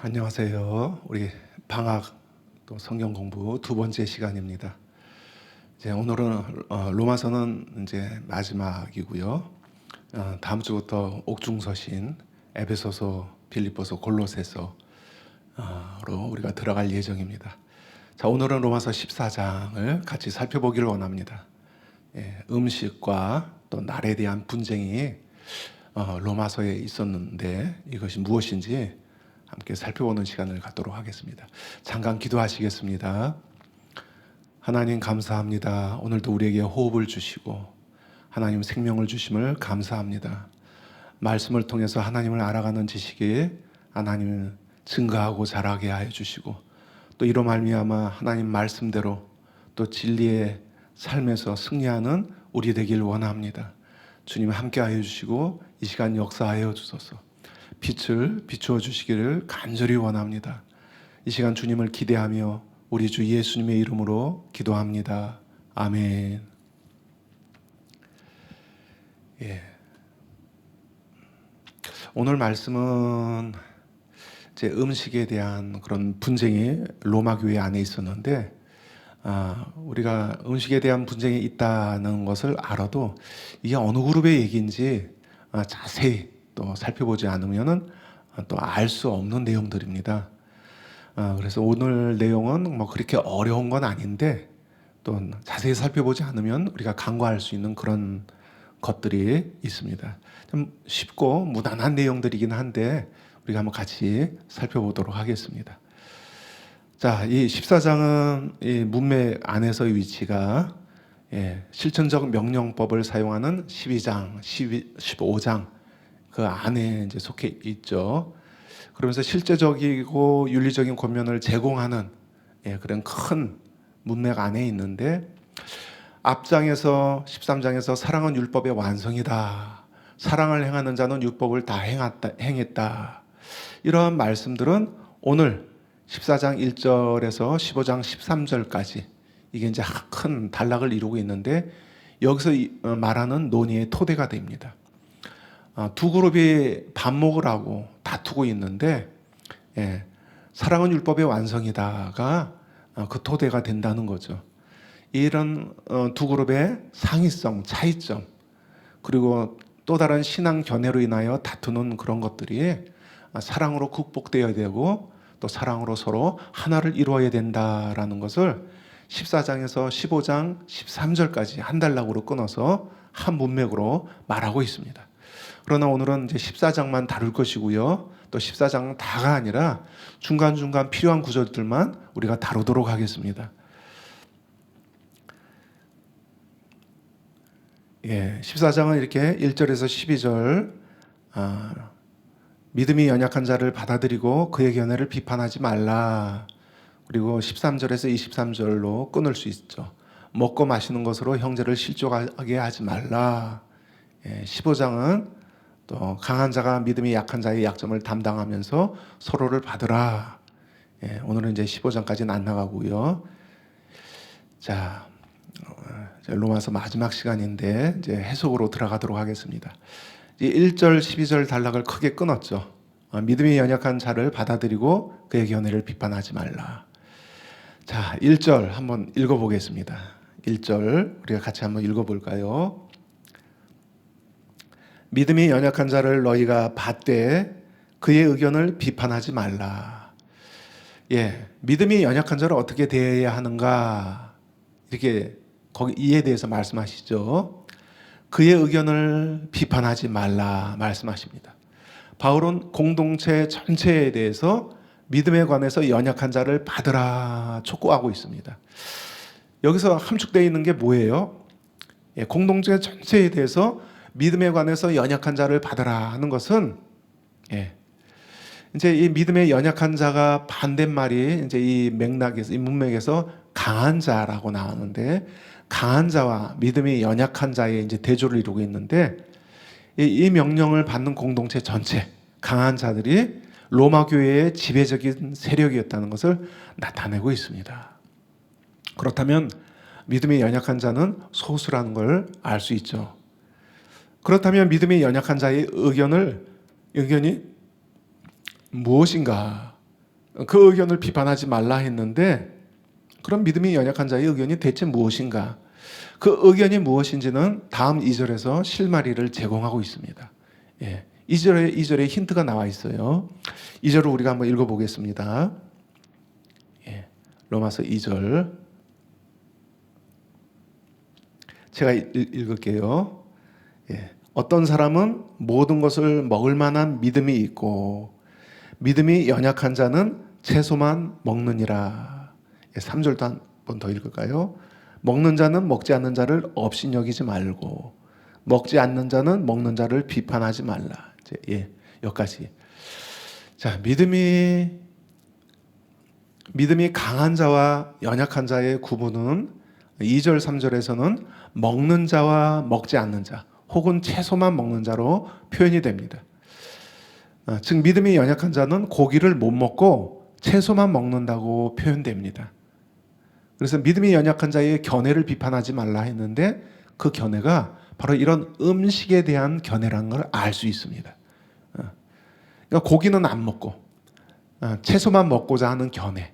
안녕하세요. 우리 방학 또 성경 공부 두 번째 시간입니다. 이제 오늘은 로마서는 이제 마지막이고요. 다음 주부터 옥중서신 에베소서, 빌립보서, 골로새서로 우리가 들어갈 예정입니다. 자, 오늘은 로마서 14장을 같이 살펴보기를 원합니다. 음식과 또 날에 대한 분쟁이 로마서에 있었는데 이것이 무엇인지 함께 살펴보는 시간을 갖도록 하겠습니다. 잠깐 기도하시겠습니다. 하나님 감사합니다. 오늘도 우리에게 호흡을 주시고 하나님 생명을 주심을 감사합니다. 말씀을 통해서 하나님을 알아가는 지식이 하나님을 증가하고 자라게 하여 주시고 또 이로 말미암아 하나님 말씀대로 또 진리의 삶에서 승리하는 우리 되길 원합니다. 주님 함께 하여 주시고 이 시간 역사하여 주소서. 빛을 비추어 주시기를 간절히 원합니다. 이 시간 주님을 기대하며 우리 주 예수님의 이름으로 기도합니다. 아멘. 오늘 말씀은 제 음식에 대한 그런 분쟁이 로마 교회 안에 있었는데 우리가 음식에 대한 분쟁이 있다는 것을 알아도 이게 어느 그룹의 얘기인지 자세히 또 살펴보지 않으면은 또 알 수 없는 내용들입니다. 그래서 오늘 내용은 뭐 그렇게 어려운 건 아닌데 또 자세히 살펴보지 않으면 우리가 간과할 수 있는 그런 것들이 있습니다. 좀 쉽고 무난한 내용들이긴 한데 우리가 한번 같이 살펴보도록 하겠습니다. 자, 이 14장은 이 문맥 안에서의 위치가 실천적 명령법을 사용하는 12장, 15장 그 안에 이제 속해 있죠. 그러면서 실제적이고 윤리적인 권면을 제공하는 그런 큰 문맥 안에 있는데 앞장에서 13장에서 사랑은 율법의 완성이다. 사랑을 행하는 자는 율법을 다 행했다. 이러한 말씀들은 오늘 14장 1절에서 15장 13절까지 이게 이제 큰 단락을 이루고 있는데 여기서 말하는 논의의 토대가 됩니다. 두 그룹이 반목을 하고 다투고 있는데 사랑은 율법의 완성이다가 그 토대가 된다는 거죠. 이런 두 그룹의 상위성, 차이점 그리고 또 다른 신앙 견해로 인하여 다투는 그런 것들이 사랑으로 극복되어야 되고 또 사랑으로 서로 하나를 이루어야 된다라는 것을 14장에서 15장 13절까지 한 단락으로 끊어서 한 문맥으로 말하고 있습니다. 그러나 오늘은 이제 14장만 다룰 것이고요. 또 14장은 다가 아니라 중간중간 필요한 구절들만 우리가 다루도록 하겠습니다. 14장은 이렇게 1절에서 12절 믿음이 연약한 자를 받아들이고 그의 견해를 비판하지 말라. 그리고 13절에서 23절로 끊을 수 있죠. 먹고 마시는 것으로 형제를 실족하게 하지 말라. 15장은 또 강한 자가 믿음이 약한 자의 약점을 담당하면서 서로를 받으라. 오늘은 이제 15장까지는 안 나가고요. 자, 로마서 마지막 시간인데 이제 해석으로 들어가도록 하겠습니다. 1절, 12절 단락을 크게 끊었죠. 믿음이 연약한 자를 받아들이고 그의 견해를 비판하지 말라. 자, 1절 한번 읽어보겠습니다. 1절 우리가 같이 한번 읽어볼까요? 믿음이 연약한 자를 너희가 받되 그의 의견을 비판하지 말라. 믿음이 연약한 자를 어떻게 대해야 하는가 이렇게 거기 이에 대해서 말씀하시죠. 그의 의견을 비판하지 말라 말씀하십니다. 바울은 공동체 전체에 대해서 믿음에 관해서 연약한 자를 받으라 촉구하고 있습니다. 여기서 함축되어 있는 게 뭐예요? 공동체 전체에 대해서 믿음에 관해서 연약한 자를 받으라 하는 것은 이제 이 믿음의 연약한 자가 반대말이 이제 이 맥락에서 이 문맥에서 강한 자라고 나오는데 강한 자와 믿음이 연약한 자의 이제 대조를 이루고 있는데 이 명령을 받는 공동체 전체 강한 자들이 로마 교회의 지배적인 세력이었다는 것을 나타내고 있습니다. 그렇다면 믿음이 연약한 자는 소수라는 걸 알 수 있죠. 그렇다면 믿음이 연약한 자의 의견이 무엇인가? 그 의견을 비판하지 말라 했는데 그런 믿음이 연약한 자의 의견이 대체 무엇인가? 그 의견이 무엇인지는 다음 2절에서 실마리를 제공하고 있습니다. 예, 2절에 힌트가 나와 있어요. 2절을 우리가 한번 읽어보겠습니다. 예, 로마서 2절 제가 읽을게요. 예, 어떤 사람은 모든 것을 먹을 만한 믿음이 있고 믿음이 연약한 자는 채소만 먹느니라. 3절도 한 번 더 읽을까요? 먹는 자는 먹지 않는 자를 업신여기지 말고 먹지 않는 자는 먹는 자를 비판하지 말라. 예, 여기까지. 자, 믿음이 강한 자와 연약한 자의 구분은 2절, 3절에서는 먹는 자와 먹지 않는 자, 혹은 채소만 먹는 자로 표현이 됩니다. 즉 믿음이 연약한 자는 고기를 못 먹고 채소만 먹는다고 표현됩니다. 그래서 믿음이 연약한 자의 견해를 비판하지 말라 했는데 그 견해가 바로 이런 음식에 대한 견해라는 걸 알 수 있습니다. 그러니까 고기는 안 먹고 채소만 먹고자 하는 견해.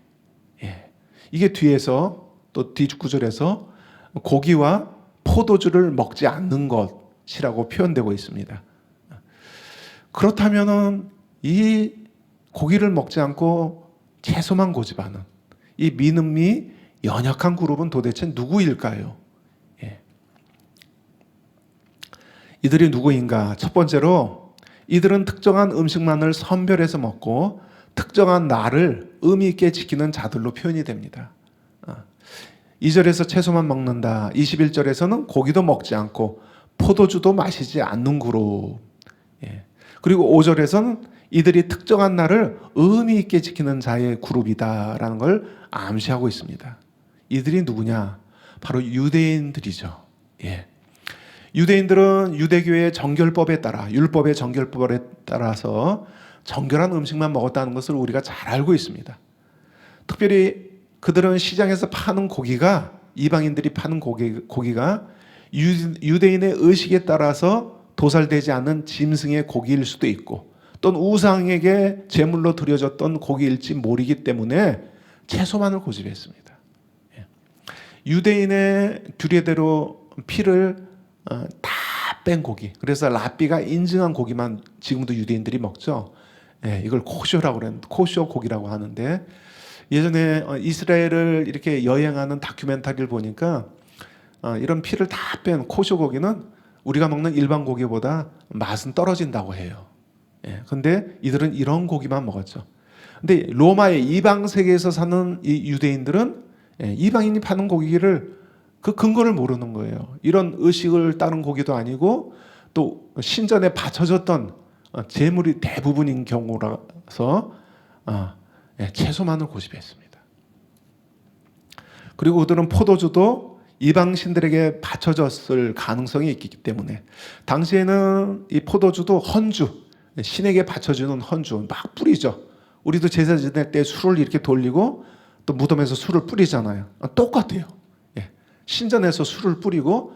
예. 이게 뒤에서 또 뒷구절에서 고기와 포도주를 먹지 않는 것이라고 표현되고 있습니다. 그렇다면은 이 고기를 먹지 않고 채소만 고집하는 이 믿음이 연약한 그룹은 도대체 누구일까요? 예. 이들이 누구인가? 첫 번째로 이들은 특정한 음식만을 선별해서 먹고 특정한 날을 의미 있게 지키는 자들로 표현이 됩니다. 2절에서 채소만 먹는다. 21절에서는 고기도 먹지 않고 포도주도 마시지 않는 그룹. 예. 그리고 5절에서는 이들이 특정한 날을 의미 있게 지키는 자의 그룹이다라는 걸 암시하고 있습니다. 이들이 누구냐? 바로 유대인들이죠. 예. 유대인들은 유대교의 정결법에 따라, 율법의 정결법에 따라서 정결한 음식만 먹었다는 것을 우리가 잘 알고 있습니다. 특별히 그들은 시장에서 파는 고기가, 이방인들이 파는 고기가 유대인의 의식에 따라서 도살되지 않은 짐승의 고기일 수도 있고 또는 우상에게 제물로 드려졌던 고기일지 모르기 때문에 채소만을 고집했습니다. 유대인의 규례대로 피를 다 뺀 고기, 그래서 랍비가 인증한 고기만 지금도 유대인들이 먹죠. 예, 이걸 코쇼라고 그랬는데 코쇼 고기라고 하는데 예전에 이스라엘을 이렇게 여행하는 다큐멘터리를 보니까 이런 피를 다 뺀 코쇼 고기는 우리가 먹는 일반 고기보다 맛은 떨어진다고 해요. 예, 근데 이들은 이런 고기만 먹었죠. 근데 로마의 이방 세계에서 사는 이 유대인들은 이방인이 파는 고기를 그 근거를 모르는 거예요. 이런 의식을 따른 고기도 아니고 또 신전에 바쳐졌던 제물이 대부분인 경우라서 채소만을 고집했습니다. 그리고 그들은 포도주도 이방 신들에게 바쳐졌을 가능성이 있기 때문에 당시에는 이 포도주도 헌주, 신에게 바쳐주는 헌주 막 뿌리죠. 우리도 제사 지낼 때 술을 이렇게 돌리고 또 무덤에서 술을 뿌리잖아요. 똑같아요. 예. 신전에서 술을 뿌리고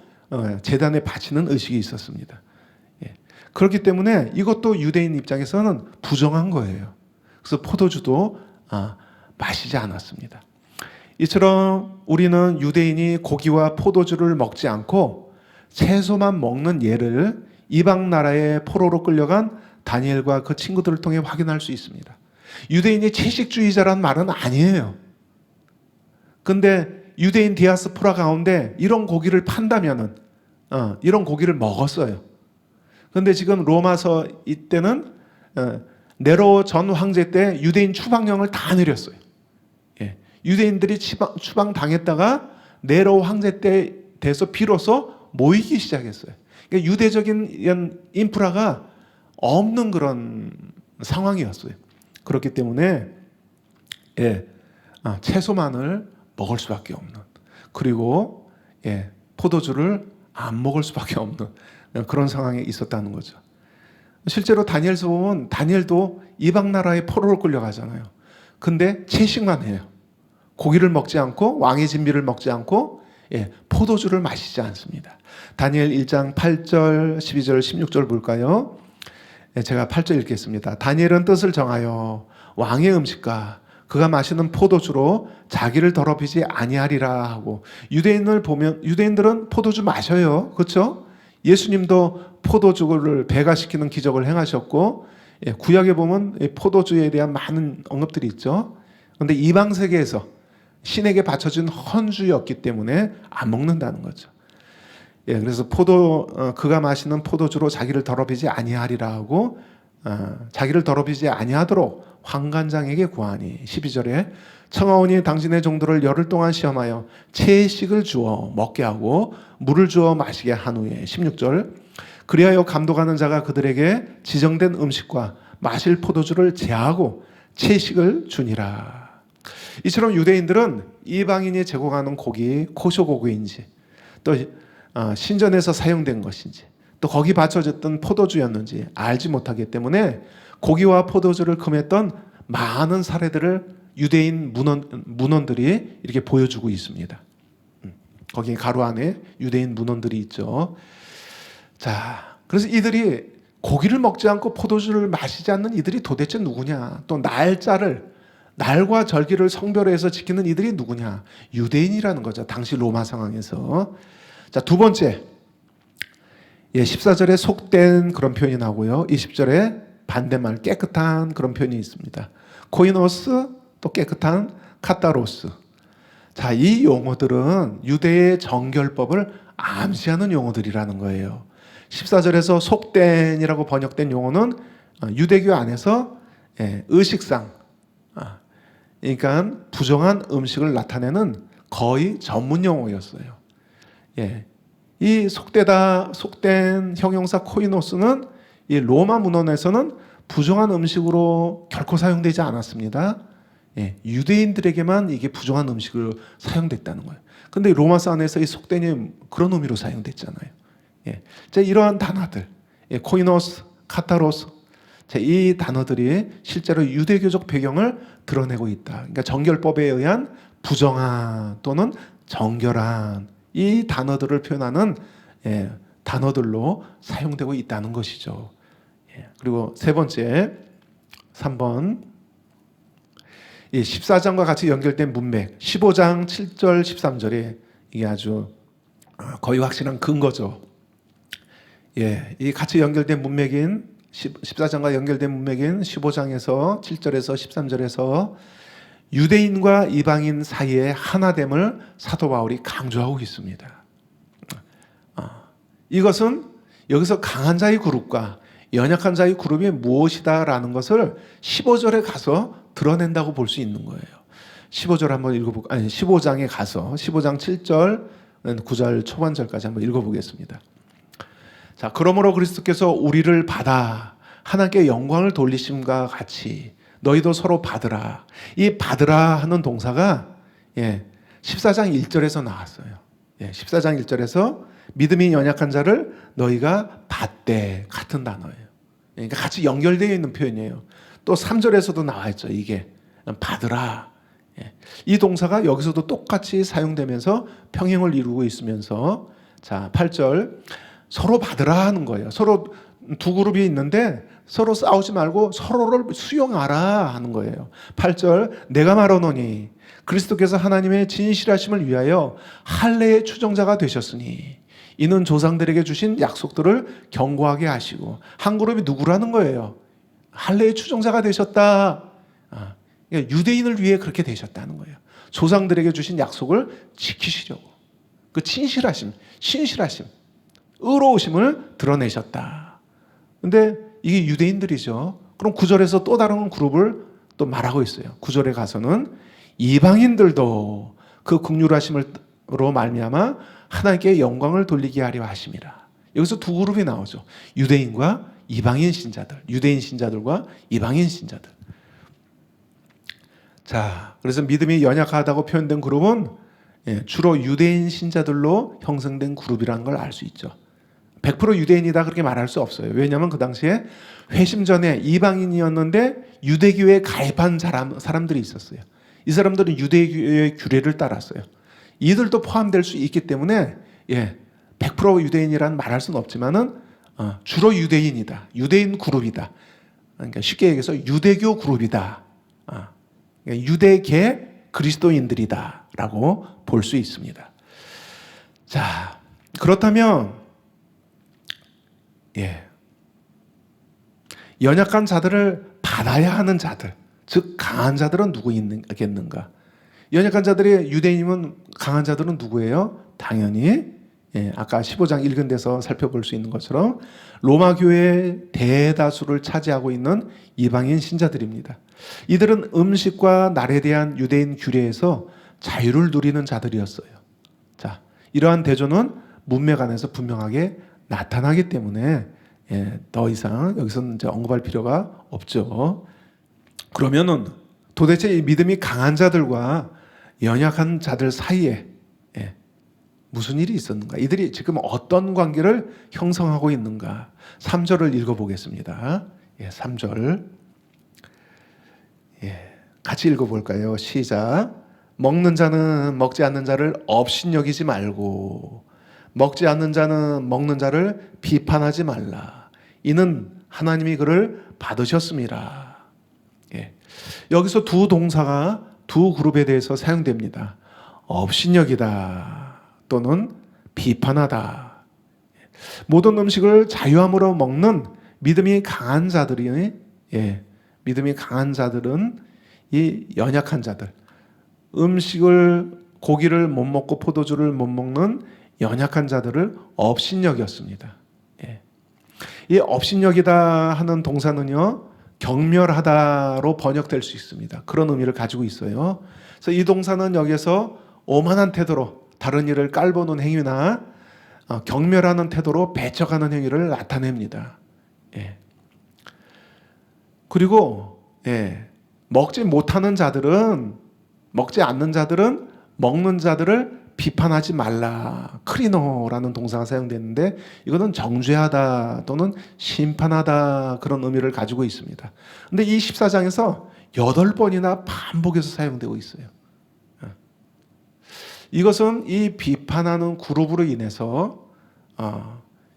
제단에 바치는 의식이 있었습니다. 예. 그렇기 때문에 이것도 유대인 입장에서는 부정한 거예요. 그래서 포도주도 마시지 않았습니다. 이처럼 우리는 유대인이 고기와 포도주를 먹지 않고 채소만 먹는 예를 이방 나라의 포로로 끌려간 다니엘과 그 친구들을 통해 확인할 수 있습니다. 유대인이 채식주의자란 말은 아니에요. 근데 유대인 디아스포라 가운데 이런 고기를 판다면은 이런 고기를 먹었어요. 근데 지금 로마서 이때는 네로 전 황제 때 유대인 추방령을 다 내렸어요. 예. 유대인들이 추방 당했다가 네로 황제 때 돼서 비로소 모이기 시작했어요. 그러니까 유대적인 인프라가 없는 그런 상황이었어요. 그렇기 때문에 채소만을 먹을 수밖에 없는, 그리고 포도주를 안 먹을 수밖에 없는 그런 상황에 있었다는 거죠. 실제로 다니엘서 보면 다니엘도 이방 나라의 포로로 끌려가잖아요. 근데 채식만 해요. 고기를 먹지 않고 왕의 진미를 먹지 않고 포도주를 마시지 않습니다. 다니엘 1장 8절, 12절, 16절 볼까요? 제가 8절 읽겠습니다. 다니엘은 뜻을 정하여 왕의 음식과 그가 마시는 포도주로 자기를 더럽히지 아니하리라 하고, 유대인을 보면 유대인들은 포도주 마셔요. 그렇죠? 예수님도 포도주를 배가시키는 기적을 행하셨고, 구약에 보면 포도주에 대한 많은 언급들이 있죠. 그런데 이방 세계에서 신에게 바쳐진 헌주였기 때문에 안 먹는다는 거죠. 그래서 그가 마시는 포도주로 자기를 더럽히지 아니하리라 하고, 자기를 더럽히지 아니하도록 환관장에게 구하니, 12절에 청하오니 당신의 종들을 열흘 동안 시험하여 채식을 주어 먹게 하고 물을 주어 마시게 한 후에, 16절 그리하여 감독하는 자가 그들에게 지정된 음식과 마실 포도주를 제하고 채식을 주니라. 이처럼 유대인들은 이방인이 제공하는 고기, 코쇼 고기인지, 또 신전에서 사용된 것인지, 또 거기 바쳐졌던 포도주였는지 알지 못하기 때문에 고기와 포도주를 금했던 많은 사례들을 유대인 문헌들이 이렇게 보여주고 있습니다. 거기 가로 안에 유대인 문헌들이 있죠. 자, 그래서 이들이 고기를 먹지 않고 포도주를 마시지 않는 이들이 도대체 누구냐? 또 날과 절기를 성별해서 지키는 이들이 누구냐? 유대인이라는 거죠. 당시 로마 상황에서. 자, 두 번째, 14절에 속된 그런 표현이 나오고요. 20절에 반대말 깨끗한 그런 표현이 있습니다. 코이노스, 또 깨끗한 카타로스. 자, 이 용어들은 유대의 정결법을 암시하는 용어들이라는 거예요. 14절에서 속된이라고 번역된 용어는 유대교 안에서 의식상, 그러니까 부정한 음식을 나타내는 거의 전문 용어였어요. 이 속된 형용사 코이노스는 이 로마 문헌에서는 부정한 음식으로 결코 사용되지 않았습니다. 유대인들에게만 이게 부정한 음식으로 사용됐다는 거예요. 근데 로마서 안에서 이 속된이 그런 의미로 사용됐잖아요. 자, 이러한 단어들, 코이노스, 카타로스, 자, 이 단어들이 실제로 유대교적 배경을 드러내고 있다. 그러니까 정결법에 의한 부정한 또는 정결한 이 단어들을 표현하는 단어들로 사용되고 있다는 것이죠. 그리고 세 번째, 3번, 이 14장과 같이 연결된 문맥, 15장 7절 13절에 이게 아주 거의 확실한 근거죠. 이 같이 연결된 문맥인 14장과 연결된 문맥인 15장에서 7절에서 13절에서 유대인과 이방인 사이의 하나됨을 사도 바울이 강조하고 있습니다. 이것은 여기서 강한 자의 그룹과 연약한 자의 그룹이 무엇이다라는 것을 15절에 가서 드러낸다고 볼 수 있는 거예요. 15절 한번 읽어볼까요? 아니, 15장에 가서 15장 7절, 9절 초반절까지 한번 읽어보겠습니다. 자, 그러므로 그리스도께서 우리를 받아 하나님께 영광을 돌리심과 같이 너희도 서로 받으라. 이 받으라 하는 동사가 14장 1절에서 나왔어요. 14장 1절에서 믿음이 연약한 자를 너희가 받되, 같은 단어예요. 그러니까 같이 연결되어 있는 표현이에요. 또 3절에서도 나와 있죠. 이게 받으라. 이 동사가 여기서도 똑같이 사용되면서 평행을 이루고 있으면서, 자, 8절 서로 받으라 하는 거예요. 서로 두 그룹이 있는데 서로 싸우지 말고 서로를 수용하라 하는 거예요. 8절 내가 말하노니 그리스도께서 하나님의 진실하심을 위하여 할례의 추종자가 되셨으니 이는 조상들에게 주신 약속들을 견고하게 하시고, 한 그룹이 누구라는 거예요? 할례의 추종자가 되셨다. 그러니까 유대인을 위해 그렇게 되셨다는 거예요. 조상들에게 주신 약속을 지키시려고 그 신실하심, 의로우심을 드러내셨다. 근데 이게 유대인들이죠. 그럼 9절에서 또 다른 그룹을 또 말하고 있어요. 9절에 가서는 이방인들도 그 긍휼하심으로 말미암아 하나님께 영광을 돌리게 하려 하심이라. 여기서 두 그룹이 나오죠. 유대인과 이방인 신자들, 유대인 신자들과 이방인 신자들. 자, 그래서 믿음이 연약하다고 표현된 그룹은 주로 유대인 신자들로 형성된 그룹이라는 걸 알 수 있죠. 100% 유대인이다 그렇게 말할 수 없어요. 왜냐하면 그 당시에 회심 전에 이방인이었는데 유대교에 가입한 사람들이 있었어요. 이 사람들은 유대교의 규례를 따랐어요. 이들도 포함될 수 있기 때문에 100% 유대인이란 말할 수는 없지만은 주로 유대인이다. 유대인 그룹이다. 그러니까 쉽게 얘기해서 유대교 그룹이다. 그러니까 유대계 그리스도인들이다 라고 볼 수 있습니다. 자, 그렇다면 연약한 자들을 받아야 하는 자들, 즉 강한 자들은 누구 있겠는가? 연약한 자들의 유대인이면 강한 자들은 누구예요? 당연히 아까 15장 읽은 데서 살펴볼 수 있는 것처럼 로마 교회의 대다수를 차지하고 있는 이방인 신자들입니다. 이들은 음식과 날에 대한 유대인 규례에서 자유를 누리는 자들이었어요. 자, 이러한 대조는 문맥 안에서 분명하게 나타나기 때문에 더 이상 여기서는 이제 언급할 필요가 없죠. 그러면은 도대체 이 믿음이 강한 자들과 연약한 자들 사이에 무슨 일이 있었는가? 이들이 지금 어떤 관계를 형성하고 있는가? 3절을 읽어보겠습니다. 3절. 같이 읽어볼까요? 시작. 먹는 자는 먹지 않는 자를 업신여기지 말고 먹지 않는 자는 먹는 자를 비판하지 말라. 이는 하나님이 그를 받으셨음이라. 여기서 두 동사가 두 그룹에 대해서 사용됩니다. 업신여기다 또는 비판하다. 모든 음식을 자유함으로 먹는 믿음이 강한 자들이 믿음이 강한 자들은 이 연약한 자들, 고기를 못 먹고 포도주를 못 먹는 연약한 자들을 업신여겼습니다. 이 업신여기다 하는 동사는요, 경멸하다로 번역될 수 있습니다. 그런 의미를 가지고 있어요. 그래서 이 동사는 여기서 오만한 태도로 다른 이를 깔보는 행위나 경멸하는 태도로 배척하는 행위를 나타냅니다. 그리고 먹지 못하는 자들은, 먹지 않는 자들은 먹는 자들을 비판하지 말라. 크리노라는 동사가 사용되는데 이거는 정죄하다 또는 심판하다 그런 의미를 가지고 있습니다. 근데 이 14장에서 8번이나 반복해서 사용되고 있어요. 이것은 이 비판하는 그룹으로 인해서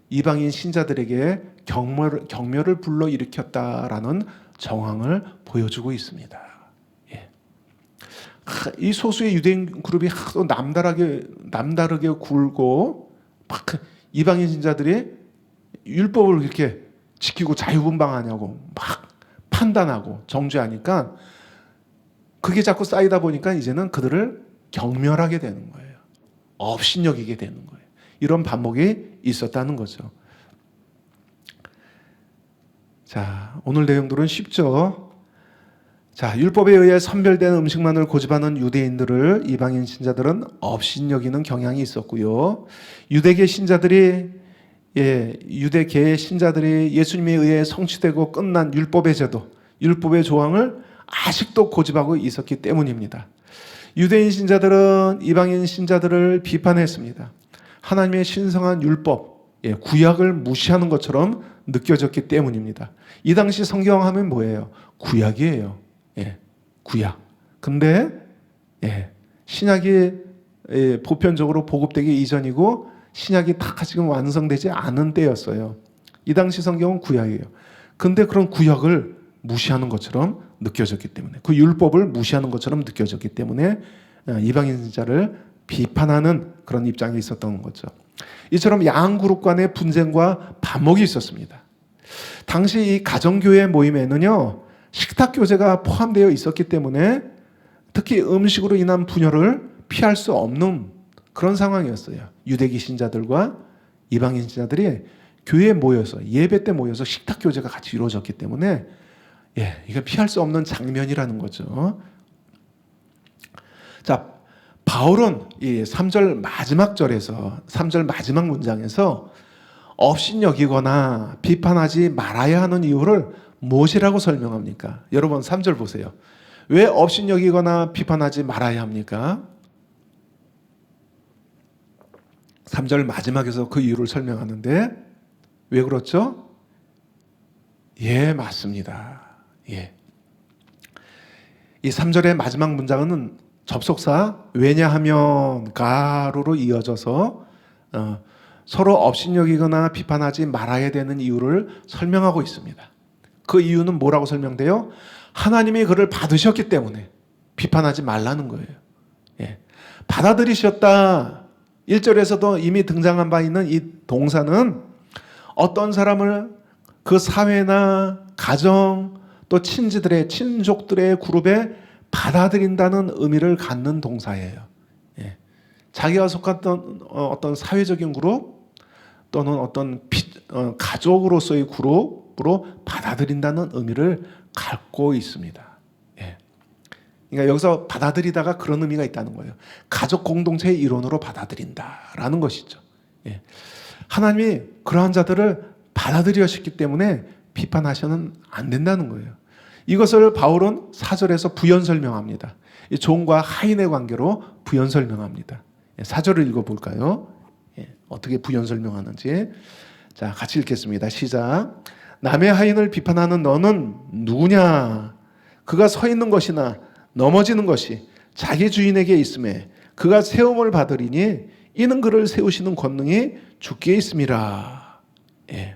이방인 신자들에게 경멸을 불러일으켰다라는 정황을 보여주고 있습니다. 이 소수의 유대인 그룹이 하도 남다르게 굴고 막 이방인 신자들이 율법을 이렇게 지키고 자유분방하냐고 막 판단하고 정죄하니까 그게 자꾸 쌓이다 보니까 이제는 그들을 경멸하게 되는 거예요. 업신여기게 되는 거예요. 이런 반복이 있었다는 거죠. 자, 오늘 내용들은 쉽죠. 자, 율법에 의해 선별된 음식만을 고집하는 유대인들을 이방인 신자들은 업신여기는 경향이 있었고요. 유대계 신자들이 유대계의 신자들이 예수님에 의해 성취되고 끝난 율법의 제도, 율법의 조항을 아직도 고집하고 있었기 때문입니다. 유대인 신자들은 이방인 신자들을 비판했습니다. 하나님의 신성한 율법, 구약을 무시하는 것처럼 느껴졌기 때문입니다. 이 당시 성경하면 뭐예요? 구약이에요. 구약. 근데 신약이 보편적으로 보급되기 이전이고 신약이 다 지금 완성되지 않은 때였어요. 이 당시 성경은 구약이에요. 근데 그런 구약을 무시하는 것처럼 느껴졌기 때문에, 그 율법을 무시하는 것처럼 느껴졌기 때문에 이방인 신자를 비판하는 그런 입장이 있었던 거죠. 이처럼 양 그룹 간의 분쟁과 반목이 있었습니다. 당시 이 가정교회 모임에는요, 식탁 교제가 포함되어 있었기 때문에 특히 음식으로 인한 분열을 피할 수 없는 그런 상황이었어요. 유대기 신자들과 이방인 신자들이 교회에 모여서, 예배 때 모여서 식탁 교제가 같이 이루어졌기 때문에 이게 피할 수 없는 장면이라는 거죠. 자, 바울은 이 3절 마지막 절에서, 3절 마지막 문장에서 업신여기거나 비판하지 말아야 하는 이유를 무엇이라고 설명합니까? 여러분 3절 보세요. 왜 업신여기거나 비판하지 말아야 합니까? 3절 마지막에서 그 이유를 설명하는데 왜 그렇죠? 맞습니다. 이 3절의 마지막 문장은 접속사 왜냐하면 가로로 이어져서 서로 업신여기거나 비판하지 말아야 되는 이유를 설명하고 있습니다. 그 이유는 뭐라고 설명돼요? 하나님이 그를 받으셨기 때문에 비판하지 말라는 거예요. 예. 받아들이셨다. 1절에서도 이미 등장한 바 있는 이 동사는 어떤 사람을 그 사회나 가정 또 친족들의 그룹에 받아들인다는 의미를 갖는 동사예요. 예. 자기가 속했던 어떤 사회적인 그룹 또는 어떤 가족으로서의 그룹으로 받아들인다는 의미를 갖고 있습니다. 예. 그러니까 여기서 받아들이다가 그런 의미가 있다는 거예요. 가족 공동체의 일원으로 받아들인다라는 것이죠. 예. 하나님이 그러한 자들을 받아들이셨기 때문에 비판하셔는 안 된다는 거예요. 이것을 바울은 4절에서 부연 설명합니다. 이 종과 하인의 관계로 부연 설명합니다. 4절을 읽어볼까요? 어떻게 부연 설명하는지. 자, 같이 읽겠습니다. 시작. 남의 하인을 비판하는 너는 누구냐? 그가 서 있는 것이나 넘어지는 것이 자기 주인에게 있음에 그가 세움을 받으리니 이는 그를 세우시는 권능이 주께 있음이라. 예.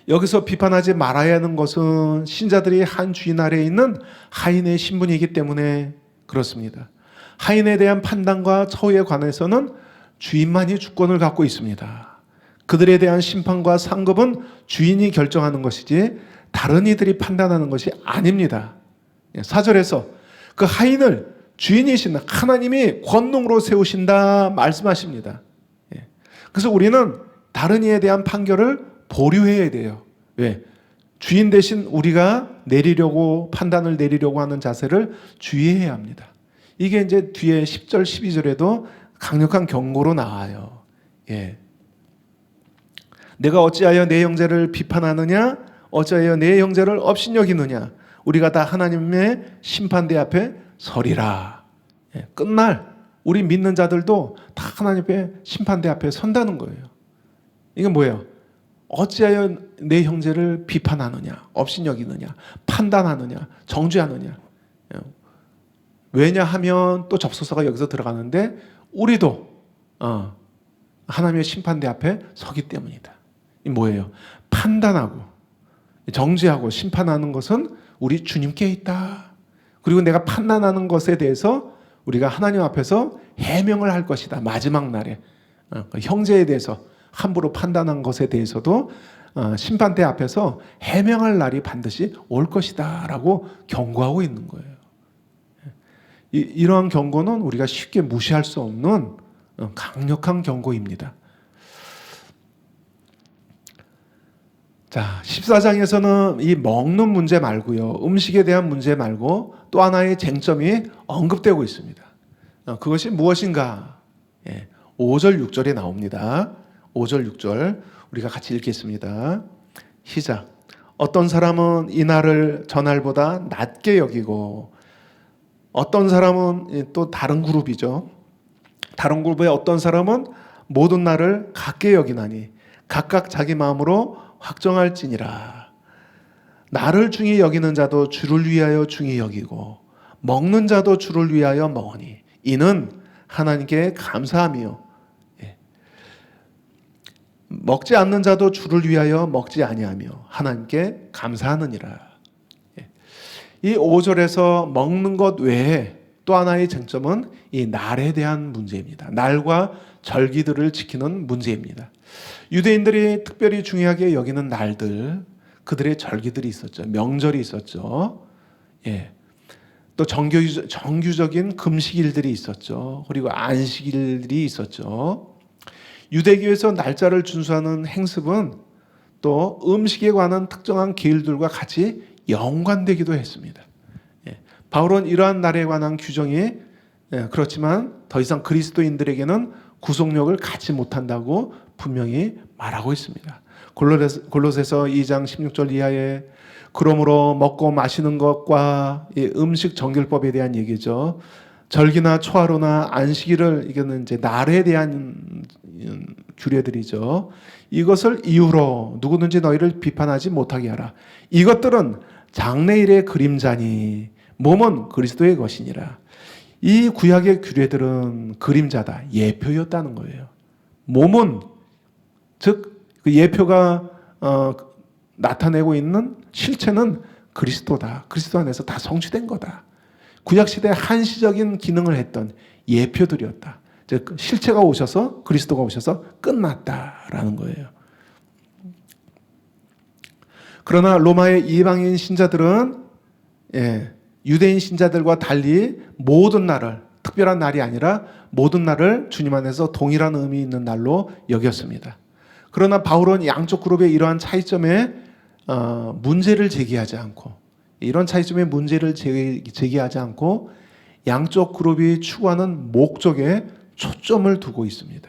여기서 비판하지 말아야 하는 것은 신자들이 한 주인 아래에 있는 하인의 신분이기 때문에 그렇습니다. 하인에 대한 판단과 처우에 관해서는 주인만이 주권을 갖고 있습니다. 그들에 대한 심판과 상급은 주인이 결정하는 것이지 다른 이들이 판단하는 것이 아닙니다. 4절에서 그 하인을 주인이신 하나님이 권능으로 세우신다 말씀하십니다. 그래서 우리는 다른 이에 대한 판결을 보류해야 돼요. 왜? 주인 대신 우리가 판단을 내리려고 하는 자세를 주의해야 합니다. 이게 이제 뒤에 10절, 12절에도 강력한 경고로 나와요. 예. 내가 어찌하여 내 형제를 비판하느냐? 어찌하여 내 형제를 업신여기느냐? 우리가 다 하나님의 심판대 앞에 서리라. 예. 끝날 우리 믿는 자들도 다 하나님의 심판대 앞에 선다는 거예요. 이게 뭐예요? 어찌하여 내 형제를 비판하느냐, 업신여기느냐, 판단하느냐, 정죄하느냐. 왜냐하면 또 접속사가 여기서 들어가는데 우리도 하나님의 심판대 앞에 서기 때문이다. 이 뭐예요? 판단하고 정죄하고 심판하는 것은 우리 주님께 있다. 그리고 내가 판단하는 것에 대해서 우리가 하나님 앞에서 해명을 할 것이다. 마지막 날에 형제에 대해서 함부로 판단한 것에 대해서도 심판대 앞에서 해명할 날이 반드시 올 것이다 라고 경고하고 있는 거예요. 이러한 경고는 우리가 쉽게 무시할 수 없는 강력한 경고입니다. 자, 14장에서는 이 먹는 문제 말고요, 음식에 대한 문제 말고 또 하나의 쟁점이 언급되고 있습니다. 그것이 무엇인가? 5절, 6절에 나옵니다. 5절, 6절 우리가 같이 읽겠습니다. 시작. 어떤 사람은 이 날을 저날보다 낮게 여기고 어떤 사람은 또 다른 그룹이죠. 다른 그룹의 어떤 사람은 모든 날을 같게 여기나니 각각 자기 마음으로 확정할지니라. 나를 중히 여기는 자도 주를 위하여 중히 여기고 먹는 자도 주를 위하여 먹으니 이는 하나님께 감사함이요 먹지 않는 자도 주를 위하여 먹지 아니하며 하나님께 감사하느니라. 이 5절에서 먹는 것 외에 또 하나의 쟁점은 이 날에 대한 문제입니다. 날과 절기들을 지키는 문제입니다. 유대인들이 특별히 중요하게 여기는 날들, 그들의 절기들이 있었죠. 명절이 있었죠. 예. 또 정규적인 금식일들이 있었죠. 그리고 안식일들이 있었죠. 유대교에서 날짜를 준수하는 행습은 또 음식에 관한 특정한 계율들과 같이 연관되기도 했습니다. 바울은 이러한 날에 관한 규정이 그렇지만 더 이상 그리스도인들에게는 구속력을 갖지 못한다고 분명히 말하고 있습니다. 골로새서 2장 16절 이하에 그러므로 먹고 마시는 것과 음식 정결법에 대한 얘기죠. 절기나 초하루나 안식일을 이거는 이제 날에 대한 규례들이죠. 이것을 이유로 누구든지 너희를 비판하지 못하게 하라. 이것들은 장래일의 그림자니 몸은 그리스도의 것이니라. 이 구약의 규례들은 그림자다, 예표였다는 거예요. 몸은 즉 그 예표가 나타내고 있는 실체는 그리스도다. 그리스도 안에서 다 성취된 거다. 구약시대 한시적인 기능을 했던 예표들이었다. 즉 실체가 오셔서 그리스도가 오셔서 끝났다라는 거예요. 그러나 로마의 이방인 신자들은 유대인 신자들과 달리 모든 날을, 특별한 날이 아니라 모든 날을 주님 안에서 동일한 의미 있는 날로 여겼습니다. 그러나 바울은 양쪽 그룹의 이러한 차이점에 문제를 제기하지 않고, 이런 차이점에 문제를 제기하지 않고 양쪽 그룹이 추구하는 목적에 초점을 두고 있습니다.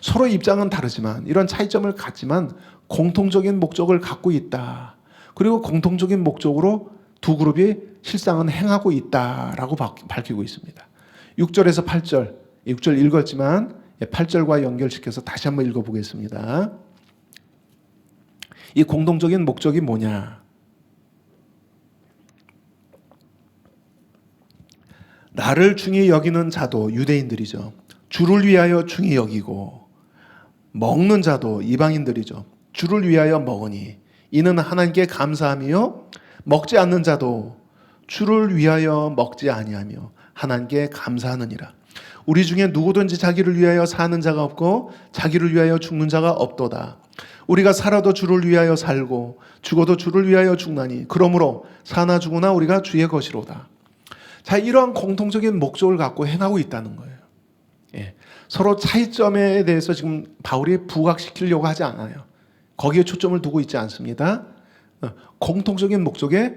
서로 입장은 다르지만, 이런 차이점을 갖지만 공통적인 목적을 갖고 있다. 그리고 공통적인 목적으로 두 그룹이 실상은 행하고 있다라고 밝히고 있습니다. 6절에서 8절, 6절 읽었지만 8절과 연결시켜서 다시 한번 읽어보겠습니다. 이 공동적인 목적이 뭐냐? 나를 중히 여기는 자도, 유대인들이죠, 주를 위하여 중히 여기고, 먹는 자도 이방인들이죠, 주를 위하여 먹으니 이는 하나님께 감사하며, 먹지 않는 자도 주를 위하여 먹지 아니하며 하나님께 감사하느니라. 우리 중에 누구든지 자기를 위하여 사는 자가 없고 자기를 위하여 죽는 자가 없도다. 우리가 살아도 주를 위하여 살고 죽어도 주를 위하여 죽나니 그러므로 사나 죽으나 우리가 주의 것이로다. 자, 이러한 공통적인 목적을 갖고 행하고 있다는 거예요. 서로 차이점에 대해서 지금 바울이 부각시키려고 하지 않아요. 거기에 초점을 두고 있지 않습니다. 공통적인 목적에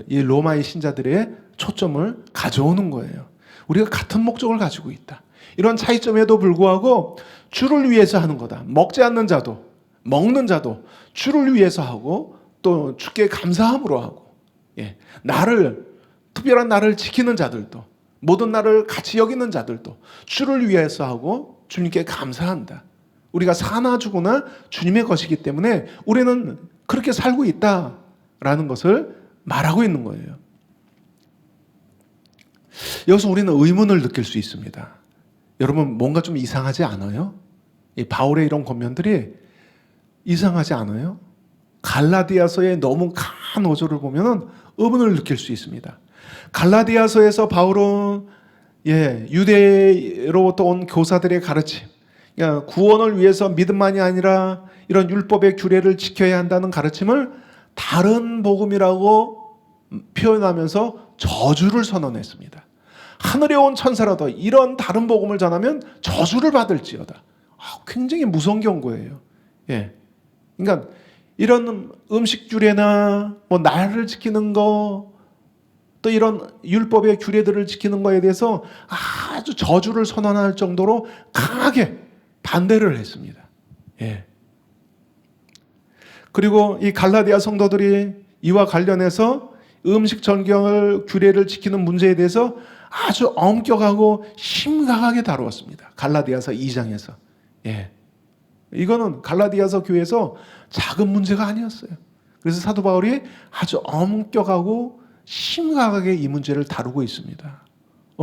이 로마의 신자들의 초점을 가져오는 거예요. 우리가 같은 목적을 가지고 있다. 이런 차이점에도 불구하고 주를 위해서 하는 거다. 먹지 않는 자도 먹는 자도 주를 위해서 하고 또 주께 감사함으로 하고, 나를, 특별한 나를 지키는 자들도, 모든 나를 같이 여기는 자들도 주를 위해서 하고 주님께 감사한다. 우리가 사나 죽으나 주님의 것이기 때문에 우리는 그렇게 살고 있다라는 것을 말하고 있는 거예요. 여기서 우리는 의문을 느낄 수 있습니다. 여러분, 뭔가 좀 이상하지 않아요? 이 바울의 이런 권면들이 이상하지 않아요? 갈라디아서의 너무 강한 어조를 보면 의문을 느낄 수 있습니다. 갈라디아서에서 바울은 유대로부터 온 교사들의 가르침, 그러니까 구원을 위해서 믿음만이 아니라 이런 율법의 규례를 지켜야 한다는 가르침을 다른 복음이라고 표현하면서 저주를 선언했습니다. 하늘에 온 천사라도 이런 다른 복음을 전하면 저주를 받을지어다. 굉장히 무서운 경고예요. 그러니까 이런 음식 규례나 뭐 날을 지키는 거, 또 이런 율법의 규례들을 지키는 거에 대해서 아주 저주를 선언할 정도로 강하게 반대를 했습니다. 그리고 이 갈라디아 성도들이 이와 관련해서 음식 전경을 규례를 지키는 문제에 대해서 아주 엄격하고 심각하게 다루었습니다. 갈라디아서 2장에서. 이거는 갈라디아서 교회에서 작은 문제가 아니었어요. 그래서 사도 바울이 아주 엄격하고 심각하게 이 문제를 다루고 있습니다.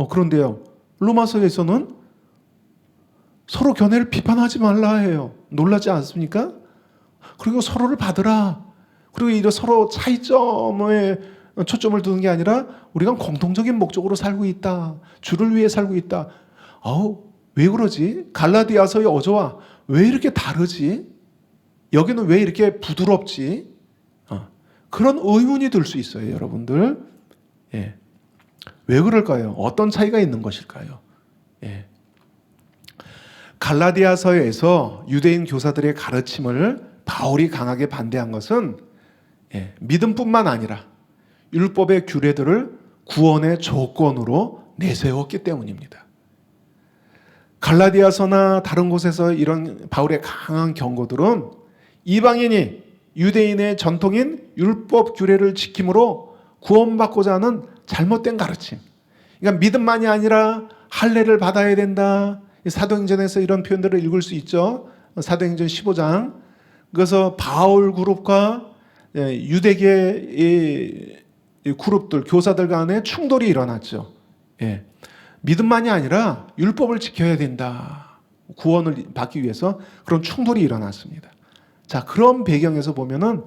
그런데요, 로마서에서는 서로 견해를 비판하지 말라 해요. 놀라지 않습니까? 그리고 서로를 받으라. 그리고 이런 서로 차이점에 초점을 두는 게 아니라 우리가 공통적인 목적으로 살고 있다. 주를 위해 살고 있다. 왜 그러지? 갈라디아서의 어조와 왜 이렇게 다르지? 여기는 왜 이렇게 부드럽지? 그런 의문이 들 수 있어요, 여러분들. 왜 그럴까요? 어떤 차이가 있는 것일까요? 갈라디아서에서 유대인 교사들의 가르침을 바울이 강하게 반대한 것은 믿음뿐만 아니라 율법의 규례들을 구원의 조건으로 내세웠기 때문입니다. 갈라디아서나 다른 곳에서 이런 바울의 강한 경고들은 이방인이 유대인의 전통인 율법 규례를 지킴으로 구원받고자 하는 잘못된 가르침, 그러니까 믿음만이 아니라 할례를 받아야 된다. 사도행전에서 이런 표현들을 읽을 수 있죠. 사도행전 15장. 그래서 바울 그룹과 유대계 그룹들, 교사들 간에 충돌이 일어났죠. 믿음만이 아니라 율법을 지켜야 된다. 구원을 받기 위해서 그런 충돌이 일어났습니다. 자, 그런 배경에서 보면은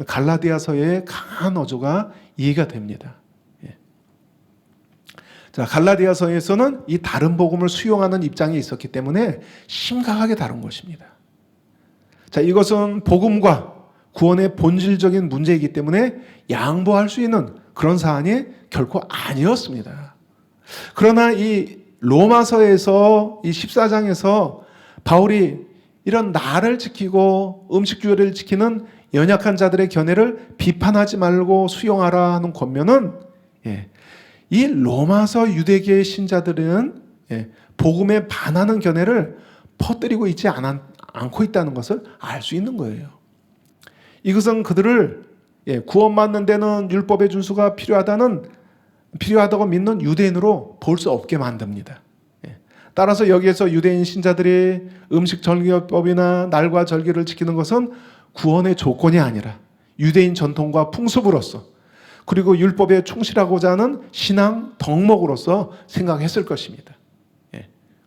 갈라디아서의 강한 어조가 이해가 됩니다. 예. 자, 갈라디아서에서는 이 다른 복음을 수용하는 입장이 있었기 때문에 심각하게 다룬 것입니다. 자, 이것은 복음과 구원의 본질적인 문제이기 때문에 양보할 수 있는 그런 사안이 결코 아니었습니다. 그러나 이 로마서에서 이 14장에서 바울이 이런 나를 지키고 음식주의를 지키는 연약한 자들의 견해를 비판하지 말고 수용하라 하는 권면은 이 로마서 유대계의 신자들은 복음에 반하는 견해를 퍼뜨리고 있지 않고 있다는 것을 알 수 있는 거예요. 이것은 그들을 구원받는 데는 율법의 준수가 필요하다고 믿는 유대인으로 볼 수 없게 만듭니다. 따라서 여기에서 유대인 신자들이 음식 절기법이나 날과 절기를 지키는 것은 구원의 조건이 아니라 유대인 전통과 풍습으로서 그리고 율법에 충실하고자 하는 신앙 덕목으로서 생각했을 것입니다.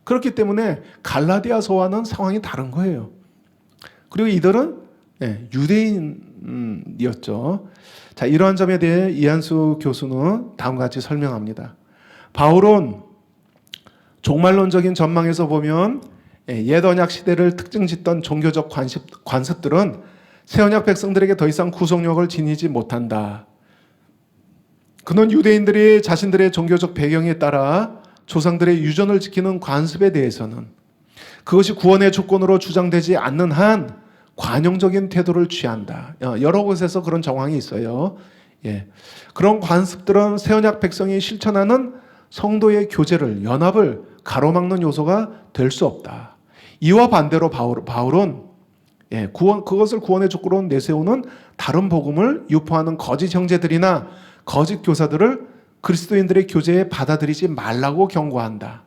그렇기 때문에 갈라디아서와는 상황이 다른 거예요. 그리고 이들은 유대인이었죠. 자, 이러한 점에 대해 이한수 교수는 다음과 같이 설명합니다. 바울은 종말론적인 전망에서 보면 옛 언약 시대를 특징짓던 종교적 관습들은 새 언약 백성들에게 더 이상 구속력을 지니지 못한다. 그는 유대인들이 자신들의 종교적 배경에 따라 조상들의 유전을 지키는 관습에 대해서는 그것이 구원의 조건으로 주장되지 않는 한 관용적인 태도를 취한다. 여러 곳에서 그런 정황이 있어요. 그런 관습들은 새 언약 백성이 실천하는 성도의 교제를, 연합을 가로막는 요소가 될 수 없다. 이와 반대로 바울은 그것을 구원의 조건으로 내세우는 다른 복음을 유포하는 거짓 형제들이나 거짓 교사들을 그리스도인들의 교제에 받아들이지 말라고 경고한다.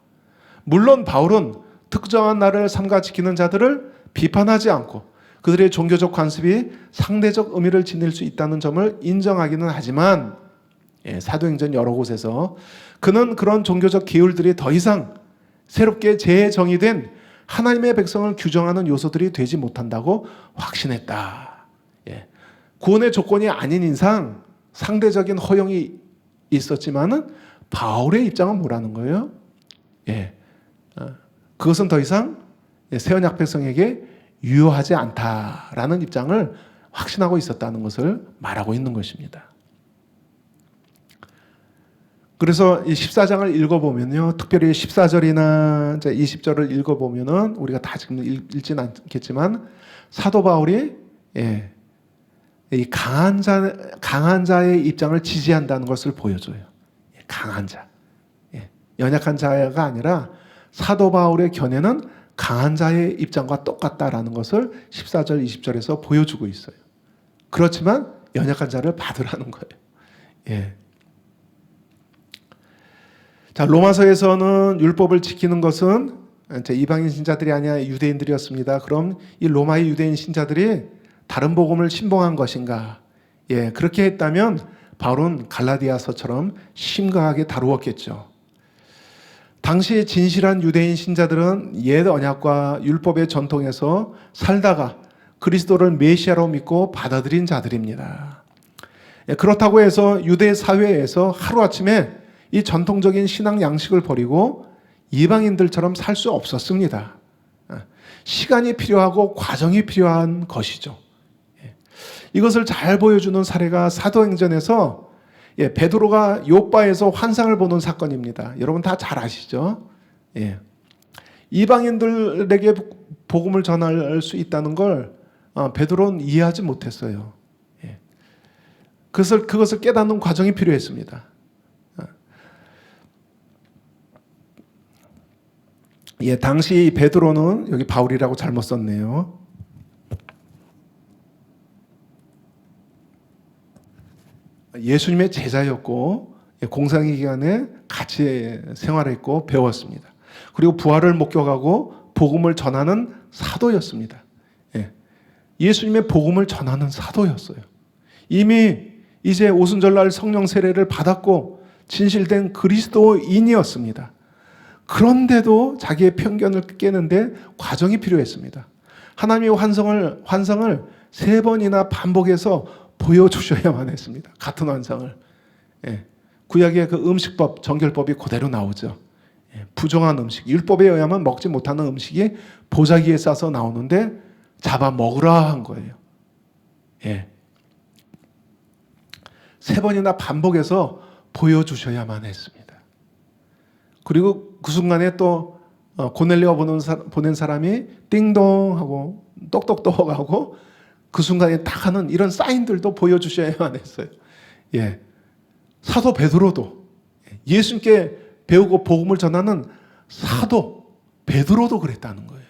물론 바울은 특정한 날을 삼가 지키는 자들을 비판하지 않고 그들의 종교적 관습이 상대적 의미를 지닐 수 있다는 점을 인정하기는 하지만 사도행전 여러 곳에서 그는 그런 종교적 계율들이 더 이상 새롭게 재정의된 하나님의 백성을 규정하는 요소들이 되지 못한다고 확신했다. 구원의 조건이 아닌 이상 상대적인 허용이 있었지만은 바울의 입장은 뭐라는 거예요? 그것은 더 이상 새 언약 백성에게 유효하지 않다라는 입장을 확신하고 있었다는 것을 말하고 있는 것입니다. 그래서 이 14장을 읽어보면요, 특별히 14절이나 20절을 읽어보면은 우리가 다 지금 읽지는 않겠지만 사도 바울이 이 강한 자의 입장을 지지한다는 것을 보여줘요. 강한 자, 연약한 자가 아니라 사도 바울의 견해는 강한 자의 입장과 똑같다라는 것을 14절, 20절에서 보여주고 있어요. 그렇지만 연약한 자를 받으라는 거예요. 자, 로마서에서는 율법을 지키는 것은 이방인 신자들이 아니라 유대인들이었습니다. 그럼 이 로마의 유대인 신자들이 다른 복음을 신봉한 것인가? 그렇게 했다면 바울은 갈라디아서처럼 심각하게 다루었겠죠. 당시 진실한 유대인 신자들은 옛 언약과 율법의 전통에서 살다가 그리스도를 메시아로 믿고 받아들인 자들입니다. 그렇다고 해서 유대 사회에서 하루아침에 이 전통적인 신앙 양식을 버리고 이방인들처럼 살 수 없었습니다. 시간이 필요하고 과정이 필요한 것이죠. 이것을 잘 보여주는 사례가 사도행전에서 베드로가 요바에서 환상을 보는 사건입니다. 여러분 다 잘 아시죠? 이방인들에게 복음을 전할 수 있다는 걸 베드로는 이해하지 못했어요. 그것을 깨닫는 과정이 필요했습니다. 당시 베드로는 여기 바울이라고 잘못 썼네요. 예수님의 제자였고 공생의 기간에 같이 생활했고 배웠습니다. 그리고 부활을 목격하고 복음을 전하는 사도였습니다. 예수님의 복음을 전하는 사도였어요. 이미 이제 오순절날 성령 세례를 받았고 진실된 그리스도인이었습니다. 그런데도 자기의 편견을 깨는데 과정이 필요했습니다. 하나님의 환상을 3번이나 반복해서 보여주셔야만 했습니다. 같은 환상을. 예. 구약의 그 음식법, 정결법이 그대로 나오죠. 예. 부정한 음식, 율법에 의하면 먹지 못하는 음식이 보자기에 싸서 나오는데 잡아 먹으라 한 거예요. 예. 3번이나 반복해서 보여주셔야만 했습니다. 그리고 그 순간에 또 고넬료가 보낸 사람이 띵동 하고 똑똑똑 하고 그 순간에 딱 하는 이런 사인들도 보여주셔야만 했어요. 예. 사도 베드로도 예수님께 배우고 복음을 전하는 사도 베드로도 그랬다는 거예요.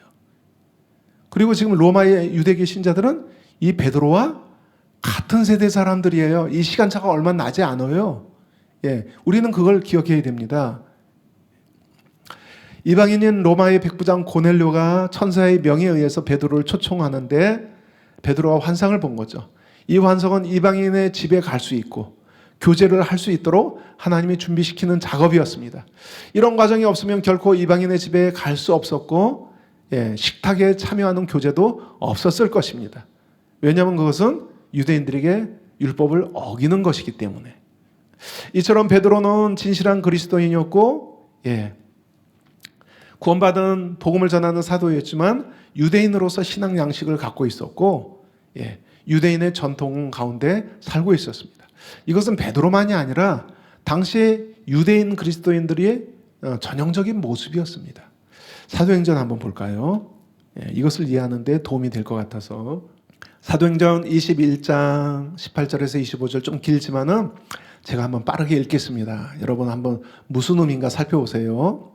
그리고 지금 로마의 유대계 신자들은 이 베드로와 같은 세대 사람들이에요. 이 시간차가 얼마 나지 않아요. 예. 우리는 그걸 기억해야 됩니다. 이방인인 로마의 백부장 고넬료가 천사의 명에 의해서 베드로를 초청하는데 베드로가 환상을 본 거죠. 이 환상은 이방인의 집에 갈 수 있고 교제를 할 수 있도록 하나님이 준비시키는 작업이었습니다. 이런 과정이 없으면 결코 이방인의 집에 갈 수 없었고 식탁에 참여하는 교제도 없었을 것입니다. 왜냐하면 그것은 유대인들에게 율법을 어기는 것이기 때문에. 이처럼 베드로는 진실한 그리스도인이었고 구원받은 복음을 전하는 사도였지만 유대인으로서 신앙 양식을 갖고 있었고 유대인의 전통 가운데 살고 있었습니다. 이것은 베드로만이 아니라 당시 유대인 그리스도인들의 전형적인 모습이었습니다. 사도행전 한번 볼까요? 이것을 이해하는 데 도움이 될 것 같아서 사도행전 21장 18절에서 25절 좀 길지만은 제가 한번 빠르게 읽겠습니다. 여러분 한번 무슨 의미인가 살펴보세요.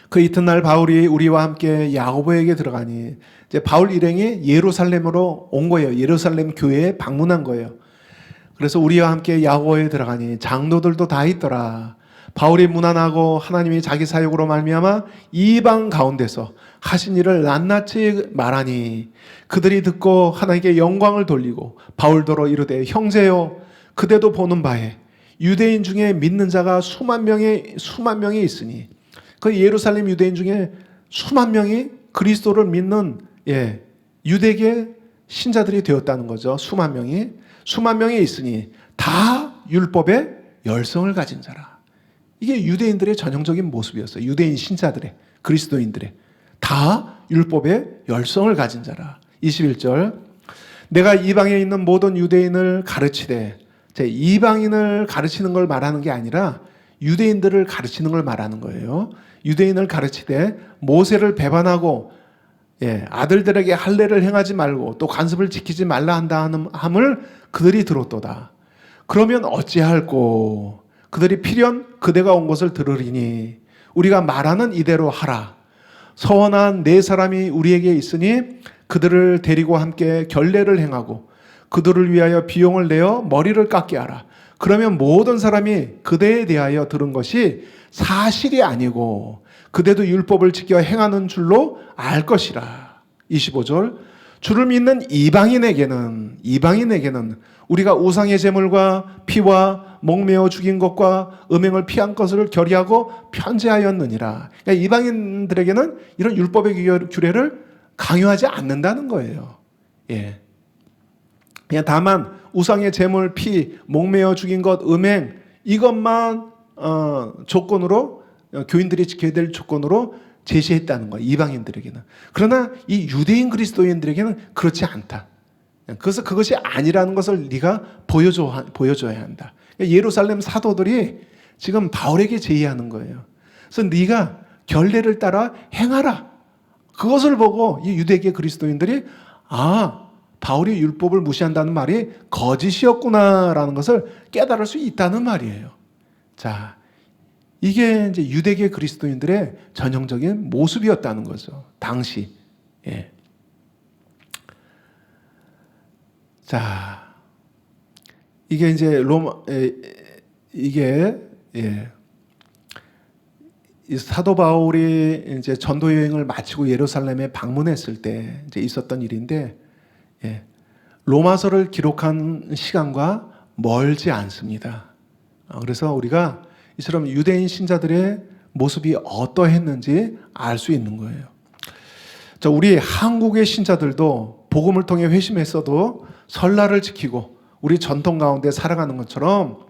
그 이튿날 바울이 우리와 함께 야고보에게 들어가니 이제 바울 일행이 예루살렘으로 온 거예요. 예루살렘 교회에 방문한 거예요. 그래서 우리와 함께 야고보에 들어가니 장로들도 다 있더라. 바울이 무난하고 하나님이 자기 사역으로 말미암아 이방 가운데서 하신 일을 낱낱이 말하니 그들이 듣고 하나님께 영광을 돌리고 바울더러 이르되 형제여 그대도 보는 바에 유대인 중에 믿는 자가 수만 명이 있으니 그 예루살렘 유대인 중에 수만 명이 그리스도를 믿는 유대계 신자들이 되었다는 거죠. 수만 명이 있으니 다 율법의 열성을 가진 자라. 이게 유대인들의 전형적인 모습이었어요. 유대인 신자들의, 그리스도인들의 다 율법의 열성을 가진 자라. 21절 내가 이방에 있는 모든 유대인을 가르치되, 이방인을 가르치는 걸 말하는 게 아니라 유대인들을 가르치는 걸 말하는 거예요. 유대인을 가르치되 모세를 배반하고 아들들에게 할례를 행하지 말고 또 관습을 지키지 말라 한다 함을 그들이 들었도다. 그러면 어찌할꼬? 그들이 필연 그대가 온 것을 들으리니 우리가 말하는 이대로 하라. 서원한 4사람이 우리에게 있으니 그들을 데리고 함께 결례를 행하고 그들을 위하여 비용을 내어 머리를 깎게 하라. 그러면 모든 사람이 그대에 대하여 들은 것이 사실이 아니고 그대도 율법을 지켜 행하는 줄로 알 것이라. 25절 주를 믿는 이방인에게는 우리가 우상의 제물과 피와 목매어 죽인 것과 음행을 피한 것을 결의하고 편지하였느니라. 그러니까 이방인들에게는 이런 율법의 규례를 강요하지 않는다는 거예요. 그냥 다만 우상의 제물, 피, 목매어 죽인 것, 음행 이것만 조건으로 교인들이 지켜야 될 조건으로 제시했다는 거예요. 이방인들에게는. 그러나 이 유대인 그리스도인들에게는 그렇지 않다. 그래서 그것이 아니라는 것을 네가 보여줘야 한다. 예루살렘 사도들이 지금 바울에게 제의하는 거예요. 그래서 네가 결례를 따라 행하라. 그것을 보고 이 유대계 그리스도인들이 바울이 율법을 무시한다는 말이 거짓이었구나라는 것을 깨달을 수 있다는 말이에요. 자, 이게 이제 유대계 그리스도인들의 전형적인 모습이었다는 거죠. 당시. 자, 이게 이제 이 사도 바울이 이제 전도 여행을 마치고 예루살렘에 방문했을 때 이제 있었던 일인데, 로마서를 기록한 시간과 멀지 않습니다. 그래서 우리가 이처럼 유대인 신자들의 모습이 어떠했는지 알 수 있는 거예요. 우리 한국의 신자들도 복음을 통해 회심했어도 설날을 지키고 우리 전통 가운데 살아가는 것처럼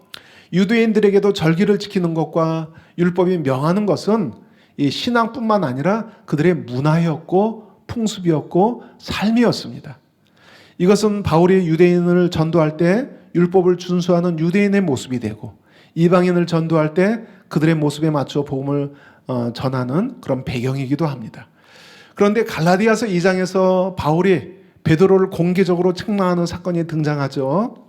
유대인들에게도 절기를 지키는 것과 율법이 명하는 것은 이 신앙뿐만 아니라 그들의 문화였고 풍습이었고 삶이었습니다. 이것은 바울이 유대인을 전도할 때 율법을 준수하는 유대인의 모습이 되고 이방인을 전도할 때 그들의 모습에 맞춰 복음을 전하는 그런 배경이기도 합니다. 그런데 갈라디아서 2장에서 바울이 베드로를 공개적으로 책망하는 사건이 등장하죠.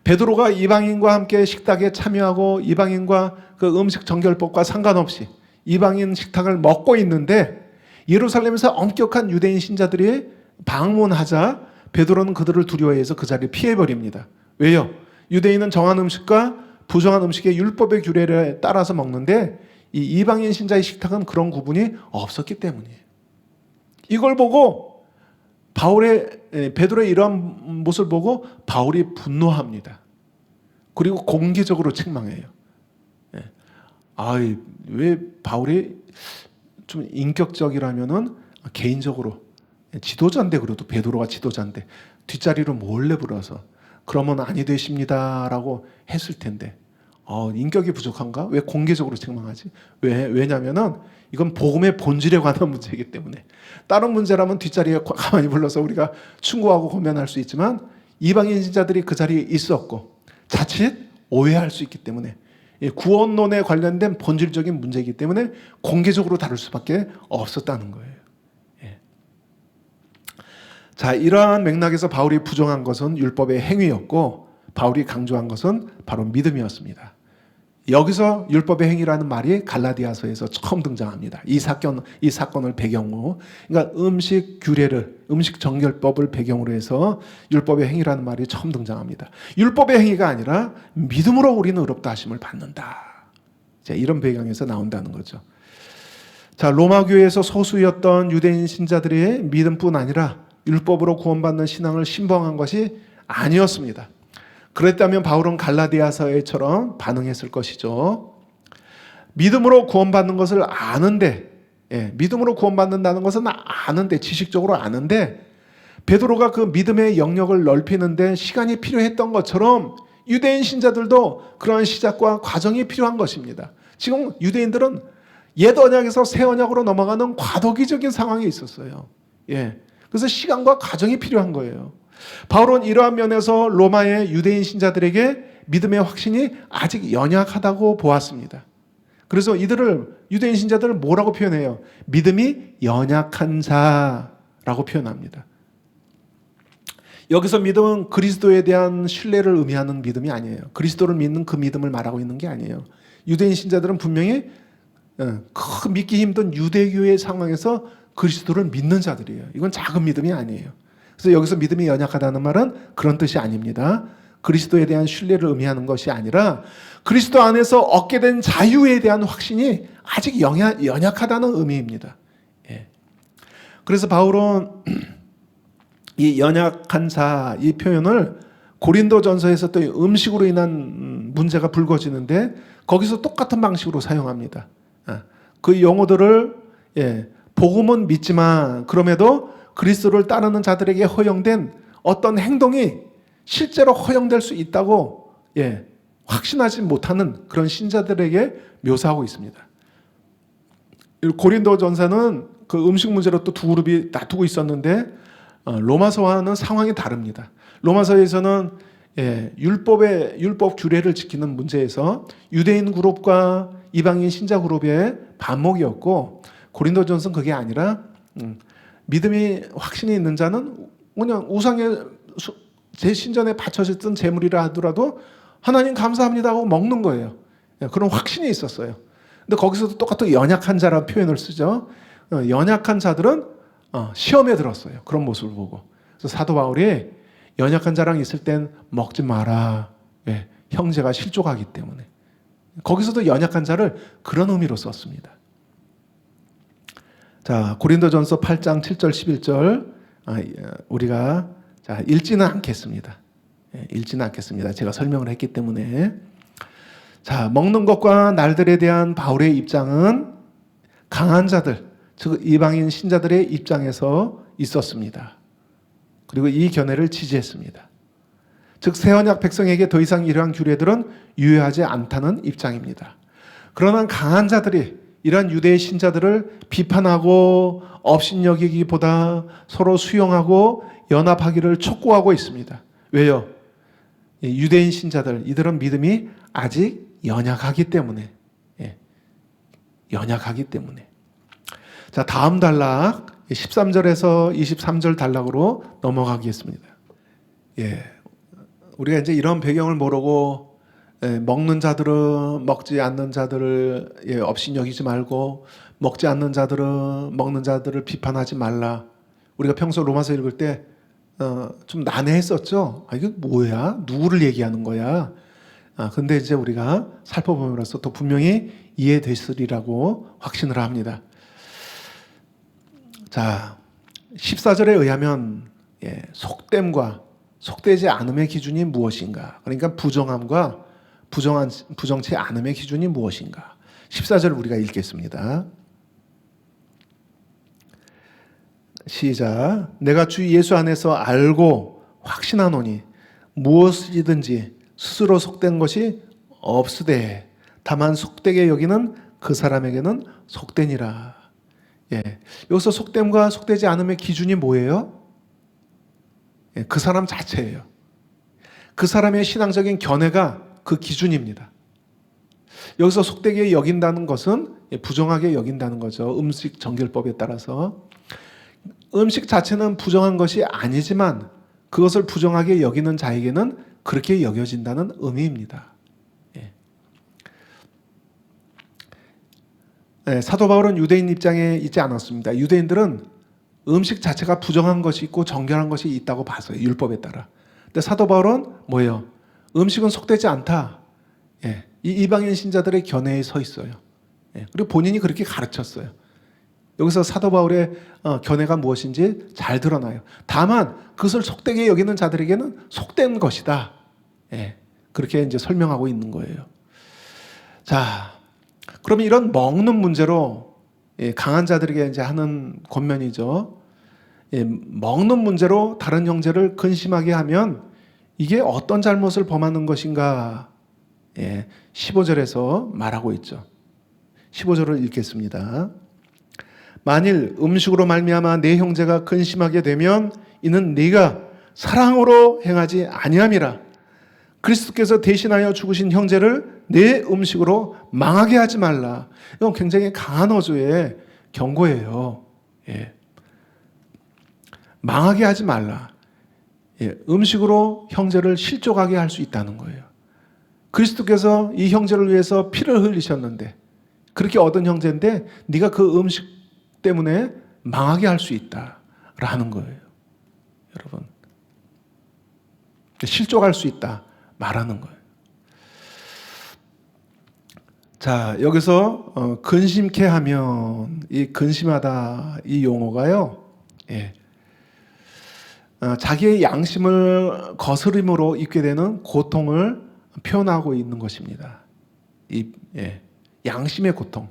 베드로가 이방인과 함께 식탁에 참여하고 이방인과 그 음식 정결법과 상관없이 이방인 식탁을 먹고 있는데 예루살렘에서 엄격한 유대인 신자들이 방문하자 베드로는 그들을 두려워해서 그 자리를 피해버립니다. 왜요? 유대인은 정한 음식과 부정한 음식의 율법의 규례를 따라서 먹는데 이 이방인 신자의 식탁은 그런 구분이 없었기 때문이에요. 이걸 보고 베드로의 이러한 모습을 보고 바울이 분노합니다. 그리고 공개적으로 책망해요. 왜 바울이 좀 인격적이라면은 개인적으로 지도자인데 그래도 베드로가 지도자인데 뒷자리로 몰래 불어서 그러면 아니 되십니다라고 했을 텐데 인격이 부족한가? 왜 공개적으로 책망하지? 왜냐면은 이건 복음의 본질에 관한 문제이기 때문에 다른 문제라면 뒷자리에 가만히 불러서 우리가 충고하고 고면할 수 있지만 이방인 신자들이 그 자리에 있었고 자칫 오해할 수 있기 때문에 구원론에 관련된 본질적인 문제이기 때문에 공개적으로 다룰 수밖에 없었다는 거예요. 자, 이러한 맥락에서 바울이 부정한 것은 율법의 행위였고 바울이 강조한 것은 바로 믿음이었습니다. 여기서 율법의 행위라는 말이 갈라디아서에서 처음 등장합니다. 이 사건을 배경으로, 그러니까 음식 규례를, 음식 정결법을 배경으로 해서 율법의 행위라는 말이 처음 등장합니다. 율법의 행위가 아니라 믿음으로 우리는 의롭다 하심을 받는다. 자, 이런 배경에서 나온다는 거죠. 자, 로마 교회에서 소수였던 유대인 신자들의 믿음뿐 아니라 율법으로 구원받는 신앙을 신봉한 것이 아니었습니다. 그랬다면 바울은 갈라디아서에처럼 반응했을 것이죠. 믿음으로 구원받는 것을 아는데, 믿음으로 구원받는다는 것은 아는데, 지식적으로 아는데 베드로가 그 믿음의 영역을 넓히는데 시간이 필요했던 것처럼 유대인 신자들도 그러한 시작과 과정이 필요한 것입니다. 지금 유대인들은 옛 언약에서 새 언약으로 넘어가는 과도기적인 상황에 있었어요. 그래서 시간과 과정이 필요한 거예요. 바울은 이러한 면에서 로마의 유대인 신자들에게 믿음의 확신이 아직 연약하다고 보았습니다. 그래서 유대인 신자들을 뭐라고 표현해요? 믿음이 연약한 자라고 표현합니다. 여기서 믿음은 그리스도에 대한 신뢰를 의미하는 믿음이 아니에요. 그리스도를 믿는 그 믿음을 말하고 있는 게 아니에요. 유대인 신자들은 분명히 믿기 힘든 유대교의 상황에서 그리스도를 믿는 자들이에요. 이건 작은 믿음이 아니에요. 그래서 여기서 믿음이 연약하다는 말은 그런 뜻이 아닙니다. 그리스도에 대한 신뢰를 의미하는 것이 아니라 그리스도 안에서 얻게 된 자유에 대한 확신이 아직 연약하다는 의미입니다. 그래서 바울은 이 연약한 자, 이 표현을 고린도전서에서 또 음식으로 인한 문제가 불거지는데 거기서 똑같은 방식으로 사용합니다. 그 용어들을 복음은 믿지만 그럼에도 그리스도를 따르는 자들에게 허용된 어떤 행동이 실제로 허용될 수 있다고 확신하지 못하는 그런 신자들에게 묘사하고 있습니다. 고린도전서는 그 음식 문제로 또 두 그룹이 다투고 있었는데 로마서와는 상황이 다릅니다. 로마서에서는 율법 규례를 지키는 문제에서 유대인 그룹과 이방인 신자 그룹의 반목이었고 고린도전서는 그게 아니라 믿음이 확신이 있는 자는 그냥 우상의 제 신전에 바쳐졌던 제물이라 하더라도 하나님 감사합니다 하고 먹는 거예요. 그런 확신이 있었어요. 근데 거기서도 똑같은 연약한 자라는 표현을 쓰죠. 연약한 자들은 시험에 들었어요. 그런 모습을 보고. 그래서 사도 바울이 연약한 자랑 있을 땐 먹지 마라. 형제가 실족하기 때문에. 거기서도 연약한 자를 그런 의미로 썼습니다. 자, 고린도전서 8장 7절 11절 우리가 읽지는 않겠습니다. 읽지는 않겠습니다. 제가 설명을 했기 때문에. 자, 먹는 것과 날들에 대한 바울의 입장은 강한 자들, 즉 이방인 신자들의 입장에서 있었습니다. 그리고 이 견해를 지지했습니다. 즉 새언약 백성에게 더 이상 이러한 규례들은 유효하지 않다는 입장입니다. 그러나 강한 자들이 이러한 유대의 신자들을 비판하고 업신여기기보다 서로 수용하고 연합하기를 촉구하고 있습니다. 왜요? 유대인 신자들, 이들은 믿음이 아직 연약하기 때문에. 연약하기 때문에. 자, 다음 단락 13절에서 23절 단락으로 넘어가겠습니다. 우리가 이제 이런 배경을 모르고 먹는 자들은 먹지 않는 자들을 업신여기지 말고 먹지 않는 자들은 먹는 자들을 비판하지 말라. 우리가 평소 로마서 읽을 때 좀 난해했었죠. 이게 뭐야? 누구를 얘기하는 거야? 근데 이제 우리가 살펴보면서 또 분명히 이해됐으리라고 확신을 합니다. 자, 14절에 의하면 속됨과 속되지 않음의 기준이 무엇인가? 그러니까 부정함과 부정치 않음의 기준이 무엇인가? 14절 우리가 읽겠습니다. 시작. 내가 주 예수 안에서 알고 확신하노니 무엇이든지 스스로 속된 것이 없으되 다만 속되게 여기는 그 사람에게는 속되니라. 여기서 속됨과 속되지 않음의 기준이 뭐예요? 그 사람 자체예요. 그 사람의 신앙적인 견해가 그 기준입니다. 여기서 속되게 여긴다는 것은 부정하게 여긴다는 거죠. 음식 정결법에 따라서. 음식 자체는 부정한 것이 아니지만 그것을 부정하게 여기는 자에게는 그렇게 여겨진다는 의미입니다. 사도 바울은 유대인 입장에 있지 않았습니다. 유대인들은 음식 자체가 부정한 것이 있고 정결한 것이 있다고 봤어요. 율법에 따라. 근데 사도 바울은 뭐예요? 음식은 속되지 않다. 이 이방인 신자들의 견해에 서 있어요. 그리고 본인이 그렇게 가르쳤어요. 여기서 사도 바울의 견해가 무엇인지 잘 드러나요. 다만 그것을 속되게 여기는 자들에게는 속된 것이다. 그렇게 이제 설명하고 있는 거예요. 자, 그러면 이런 먹는 문제로 강한 자들에게 이제 하는 권면이죠. 먹는 문제로 다른 형제를 근심하게 하면 이게 어떤 잘못을 범하는 것인가? 15절에서 말하고 있죠. 15절을 읽겠습니다. 만일 음식으로 말미암아 내 형제가 근심하게 되면 이는 네가 사랑으로 행하지 아니함이라. 그리스도께서 대신하여 죽으신 형제를 내 음식으로 망하게 하지 말라. 이건 굉장히 강한 어조의 경고예요. 망하게 하지 말라. 음식으로 형제를 실족하게 할 수 있다는 거예요. 그리스도께서 이 형제를 위해서 피를 흘리셨는데 그렇게 얻은 형제인데 네가 그 음식 때문에 망하게 할 수 있다라는 거예요. 여러분, 실족할 수 있다 말하는 거예요. 자, 여기서 근심케 하면 이 근심하다 이 용어가요. 자기의 양심을 거스림으로 입게 되는 고통을 표현하고 있는 것입니다. 양심의 고통,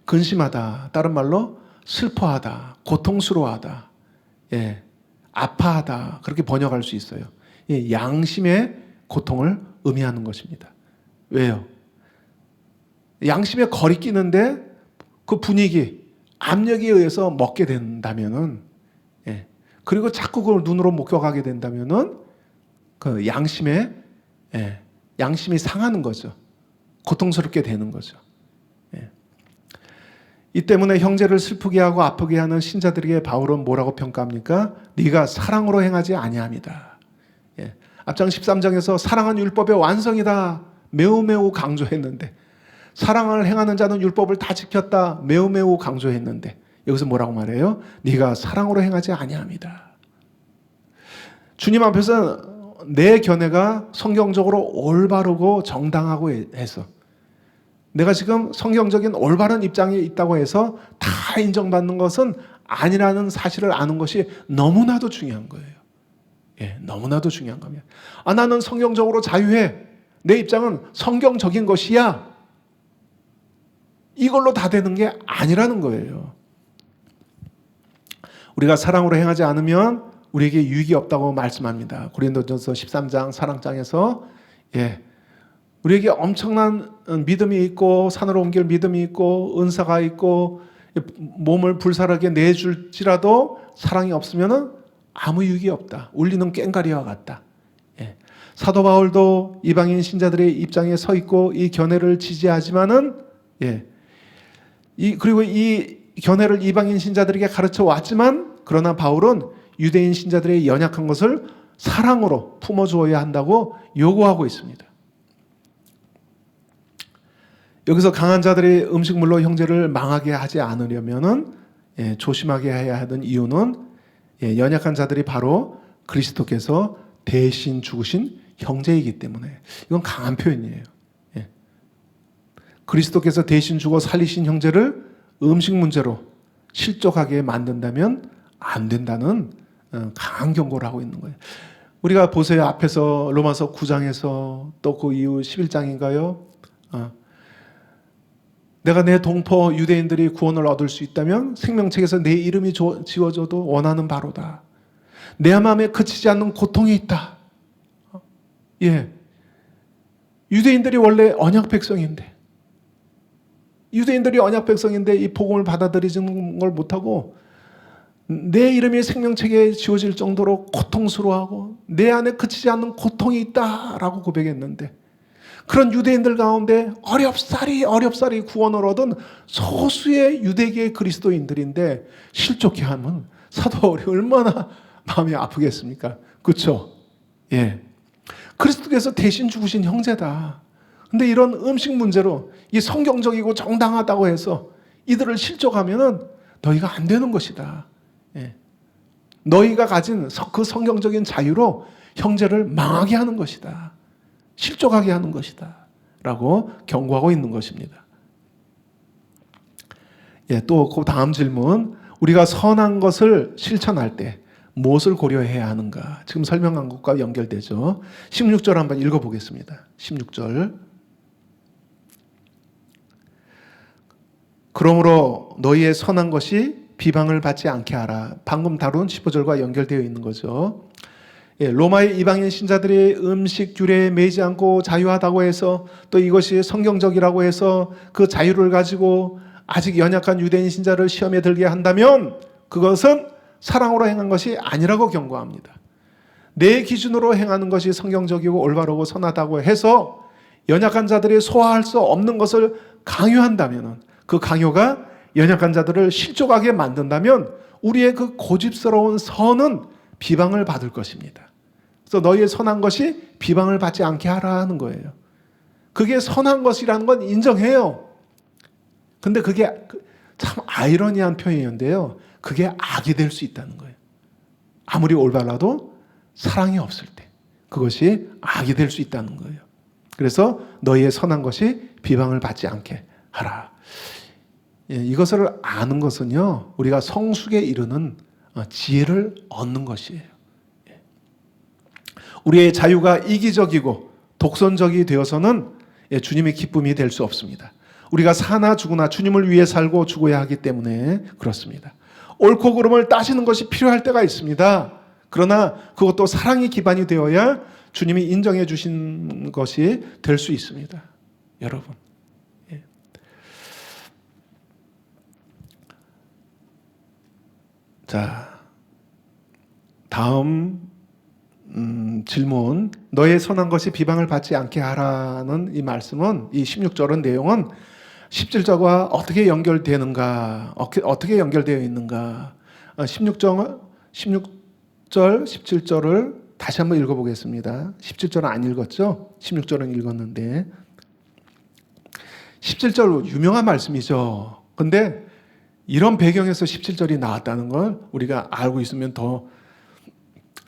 근심하다, 다른 말로 슬퍼하다, 고통스러워하다, 아파하다 그렇게 번역할 수 있어요. 양심의 고통을 의미하는 것입니다. 왜요? 양심에 거리 끼는데 그 분위기, 압력에 의해서 먹게 된다면은, 그리고 자꾸 그걸 눈으로 목격하게 된다면은 그 양심이 상하는 거죠. 고통스럽게 되는 거죠. 이 때문에 형제를 슬프게 하고 아프게 하는 신자들에게 바울은 뭐라고 평가합니까? 네가 사랑으로 행하지 아니함이다. 앞장 13장에서 사랑은 율법의 완성이다. 매우 강조했는데 사랑을 행하는 자는 율법을 다 지켰다. 매우 강조했는데 여기서 뭐라고 말해요? 네가 사랑으로 행하지 아니함이다. 주님 앞에서 내 견해가 성경적으로 올바르고 정당하고 해서 내가 지금 성경적인 올바른 입장에 있다고 해서 다 인정받는 것은 아니라는 사실을 아는 것이 너무나도 중요한 거예요. 너무나도 중요한 겁니다. 나는 성경적으로 자유해. 내 입장은 성경적인 것이야. 이걸로 다 되는 게 아니라는 거예요. 우리가 사랑으로 행하지 않으면 우리에게 유익이 없다고 말씀합니다. 고린도전서 13장 사랑장에서 우리에게 엄청난 믿음이 있고 산으로 옮길 믿음이 있고 은사가 있고 몸을 불살하게 내줄지라도 사랑이 없으면 아무 유익이 없다. 울리는 꽹과리와 같다. 사도 바울도 이방인 신자들의 입장에 서 있고 이 견해를 지지하지만은 그리고 이 견해를 이방인 신자들에게 가르쳐 왔지만 그러나 바울은 유대인 신자들의 연약한 것을 사랑으로 품어주어야 한다고 요구하고 있습니다. 여기서 강한 자들이 음식물로 형제를 망하게 하지 않으려면은 조심하게 해야 하는 이유는 연약한 자들이 바로 그리스도께서 대신 죽으신 형제이기 때문에 이건 강한 표현이에요. 그리스도께서 대신 죽어 살리신 형제를 음식 문제로 실족하게 만든다면 안 된다는 강한 경고를 하고 있는 거예요. 우리가 보세요. 앞에서 로마서 9장에서 또 그 이후 11장인가요? 내가 내 동포 유대인들이 구원을 얻을 수 있다면 생명책에서 내 이름이 지워져도 원하는 바로다. 내 마음에 그치지 않는 고통이 있다. 유대인들이 원래 언약 백성인데 이 복음을 받아들이는 걸 못하고 내 이름이 생명책에 지워질 정도로 고통스러워하고 내 안에 그치지 않는 고통이 있다라고 고백했는데 그런 유대인들 가운데 어렵사리 구원을 얻은 소수의 유대계 그리스도인들인데 실족해 하면 사도 바울이 얼마나 마음이 아프겠습니까? 그렇죠? 그리스도께서 대신 죽으신 형제다. 근데 이런 음식 문제로 이 성경적이고 정당하다고 해서 이들을 실족하면은 너희가 안 되는 것이다. 너희가 가진 그 성경적인 자유로 형제를 망하게 하는 것이다. 실족하게 하는 것이다. 라고 경고하고 있는 것입니다. 또 그 다음 질문. 우리가 선한 것을 실천할 때 무엇을 고려해야 하는가? 지금 설명한 것과 연결되죠. 16절 한번 읽어보겠습니다. 16절. 그러므로 너희의 선한 것이 비방을 받지 않게 하라. 방금 다룬 15절과 연결되어 있는 거죠. 로마의 이방인 신자들이 음식 규례에 매이지 않고 자유하다고 해서 또 이것이 성경적이라고 해서 그 자유를 가지고 아직 연약한 유대인 신자를 시험에 들게 한다면 그것은 사랑으로 행한 것이 아니라고 경고합니다. 내 기준으로 행하는 것이 성경적이고 올바르고 선하다고 해서 연약한 자들이 소화할 수 없는 것을 강요한다면 그 강요가 연약한 자들을 실족하게 만든다면 우리의 그 고집스러운 선은 비방을 받을 것입니다. 그래서 너희의 선한 것이 비방을 받지 않게 하라는 거예요. 그게 선한 것이라는 건 인정해요. 근데 그게 참 아이러니한 표현인데요. 그게 악이 될 수 있다는 거예요. 아무리 올바라도 사랑이 없을 때 그것이 악이 될 수 있다는 거예요. 그래서 너희의 선한 것이 비방을 받지 않게 하라. 이것을 아는 것은요, 우리가 성숙에 이르는 지혜를 얻는 것이에요. 우리의 자유가 이기적이고 독선적이 되어서는 주님의 기쁨이 될 수 없습니다. 우리가 사나 죽으나 주님을 위해 살고 죽어야 하기 때문에 그렇습니다. 옳고 그름을 따지는 것이 필요할 때가 있습니다. 그러나 그것도 사랑이 기반이 되어야 주님이 인정해 주신 것이 될 수 있습니다. 여러분. 자, 다음 질문. 너의 선한 것이 비방을 받지 않게 하라는 이 말씀은, 이 16절은 내용은 17절과 어떻게 연결되는가, 어떻게 연결되어 있는가. 16절, 17절을 다시 한번 읽어보겠습니다. 17절은 안 읽었죠? 16절은 읽었는데 17절 유명한 말씀이죠. 근데 이런 배경에서 17절이 나왔다는 걸 우리가 알고 있으면 더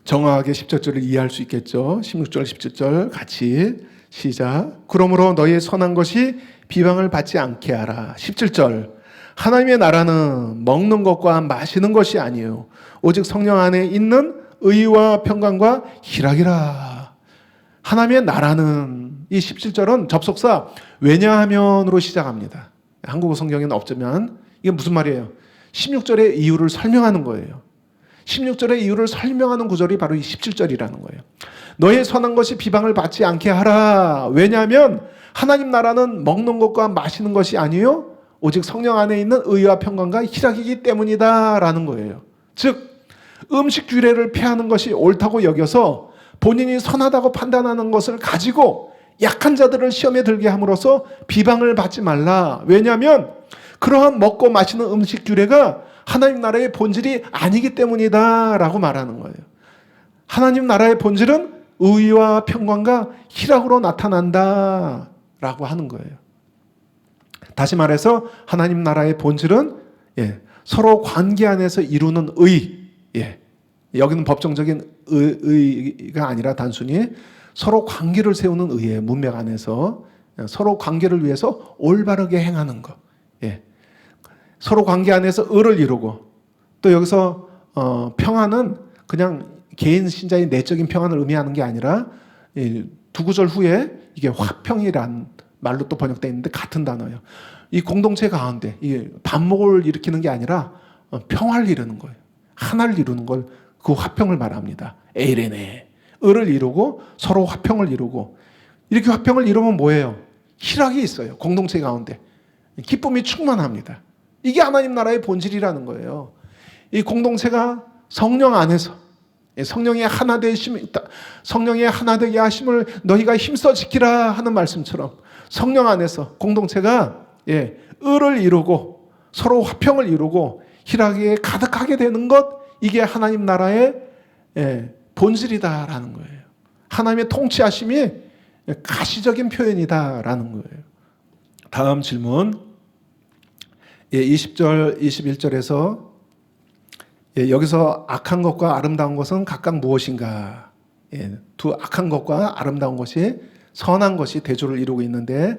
정확하게 17절을 이해할 수 있겠죠. 16절, 17절 같이 시작. 그러므로 너희의 선한 것이 비방을 받지 않게 하라. 17절. 하나님의 나라는 먹는 것과 마시는 것이 아니에요. 오직 성령 안에 있는 의와 평강과 희락이라. 하나님의 나라는 이 17절은 접속사 왜냐하면으로 시작합니다. 한국어 성경에는 없지만 이게 무슨 말이에요? 16절의 이유를 설명하는 거예요. 16절의 이유를 설명하는 구절이 바로 이 17절이라는 거예요. 너의 선한 것이 비방을 받지 않게 하라. 왜냐하면 하나님 나라는 먹는 것과 마시는 것이 아니요 오직 성령 안에 있는 의와 평강과 희락이기 때문이다 라는 거예요. 즉 음식 규례를 폐하는 것이 옳다고 여겨서 본인이 선하다고 판단하는 것을 가지고 약한 자들을 시험에 들게 함으로써 비방을 받지 말라. 왜냐하면 그러한 먹고 마시는 음식 규례가 하나님 나라의 본질이 아니기 때문이다 라고 말하는 거예요. 하나님 나라의 본질은 의와 평강과 희락으로 나타난다 라고 하는 거예요. 다시 말해서 하나님 나라의 본질은 서로 관계 안에서 이루는 의, 여기는 법정적인 의가 아니라 단순히 서로 관계를 세우는 의예요. 문맥 안에서 서로 관계를 위해서 올바르게 행하는 것. 서로 관계 안에서 의를 이루고 또 여기서 평안은 그냥 개인 신자의 내적인 평안을 의미하는 게 아니라 두 구절 후에 이게 화평이란 말로 또 번역되어 있는데 같은 단어예요. 이 공동체 가운데 이 반목을 일으키는 게 아니라 평화를 이루는 거예요. 하나를 이루는 걸 그 화평을 말합니다. 에이레네. 의를 이루고 서로 화평을 이루고 이렇게 화평을 이루면 뭐예요? 희락이 있어요. 공동체 가운데. 기쁨이 충만합니다. 이게 하나님 나라의 본질이라는 거예요. 이 공동체가 성령 안에서 성령의 하나 되게 하심을 너희가 힘써 지키라 하는 말씀처럼 성령 안에서 공동체가 의를 이루고 서로 화평을 이루고 희락에 가득하게 되는 것, 이게 하나님 나라의 본질이다라는 거예요. 하나님의 통치하심이 가시적인 표현이다라는 거예요. 다음 질문 20절, 21절에서 여기서 악한 것과 아름다운 것은 각각 무엇인가? 두 악한 것과 아름다운 것이 선한 것이 대조를 이루고 있는데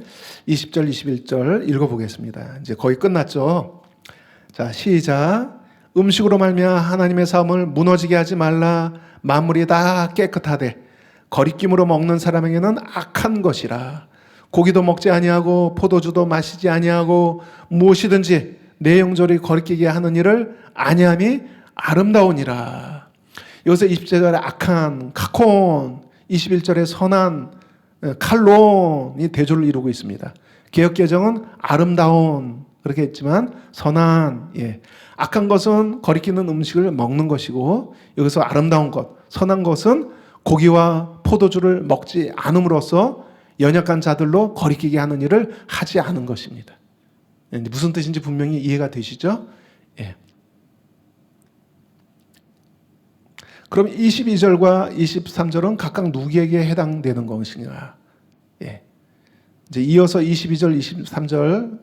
20절, 21절 읽어보겠습니다. 이제 거의 끝났죠. 자, 시작. 음식으로 말미암아 하나님의 사업을 무너지게 하지 말라. 만물이 다 깨끗하되 거리낌으로 먹는 사람에게는 악한 것이라. 고기도 먹지 아니하고 포도주도 마시지 아니하고 무엇이든지 내 영절이 거리끼게 하는 일을 아니함이 아름다우니라. 여기서 20절에 악한 카콘, 21절에 선한 칼론이 대조를 이루고 있습니다. 개역개정은 아름다운 그렇게 했지만 선한, 악한 것은 거리끼는 음식을 먹는 것이고 여기서 아름다운 것, 선한 것은 고기와 포도주를 먹지 않음으로써 연약한 자들로 거리끼게 하는 일을 하지 않은 것입니다. 무슨 뜻인지 분명히 이해가 되시죠? 그럼 22절과 23절은 각각 누구에게 해당되는 것인가? 이제 이어서 22절, 23절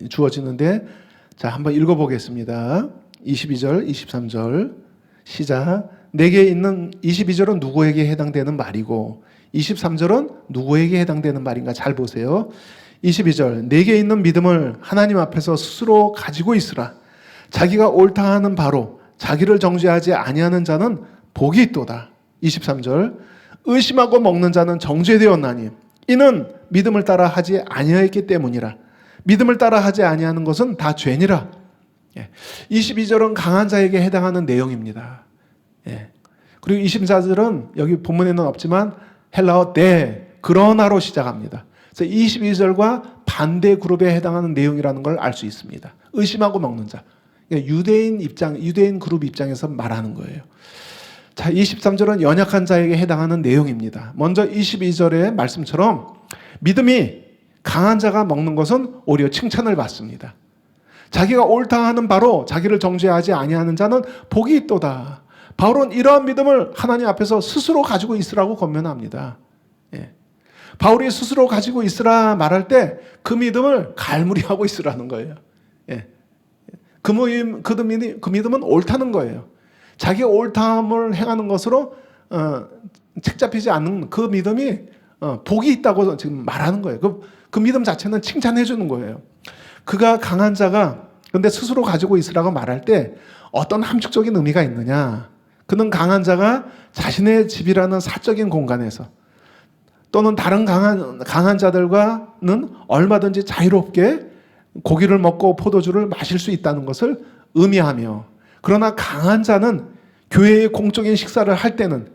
주어지는데, 자, 한번 읽어보겠습니다. 22절, 23절 시작. 내게 있는 22절은 누구에게 해당되는 말이고 23절은 누구에게 해당되는 말인가 잘 보세요. 22절 내게 있는 믿음을 하나님 앞에서 스스로 가지고 있으라. 자기가 옳다 하는 바로 자기를 정죄하지 아니하는 자는 복이 있도다. 23절 의심하고 먹는 자는 정죄되었나니 이는 믿음을 따라 하지 아니하였기 때문이라. 믿음을 따라 하지 아니하는 것은 다 죄니라. 22절은 강한 자에게 해당하는 내용입니다. 그리고 24절은 여기 본문에는 없지만 헬라어 그러나로 시작합니다. 그래서 22절과 반대 그룹에 해당하는 내용이라는 걸 알 수 있습니다. 의심하고 먹는 자. 유대인 그룹 입장에서 말하는 거예요. 자, 23절은 연약한 자에게 해당하는 내용입니다. 먼저 22절의 말씀처럼 믿음이 강한 자가 먹는 것은 오히려 칭찬을 받습니다. 자기가 옳다 하는 바로 자기를 정죄하지 아니하는 자는 복이 있도다. 바울은 이러한 믿음을 하나님 앞에서 스스로 가지고 있으라고 권면합니다. 바울이 스스로 가지고 있으라 말할 때 그 믿음을 갈무리하고 있으라는 거예요. 그 믿음은 옳다는 거예요. 자기가 옳다함을 행하는 것으로 책잡히지 않는 그 믿음이 복이 있다고 지금 말하는 거예요. 그 믿음 자체는 칭찬해 주는 거예요. 그가 강한 자가 근데 스스로 가지고 있으라고 말할 때 어떤 함축적인 의미가 있느냐? 그는 강한 자가 자신의 집이라는 사적인 공간에서 또는 다른 강한 자들과는 얼마든지 자유롭게 고기를 먹고 포도주를 마실 수 있다는 것을 의미하며, 그러나 강한 자는 교회의 공적인 식사를 할 때는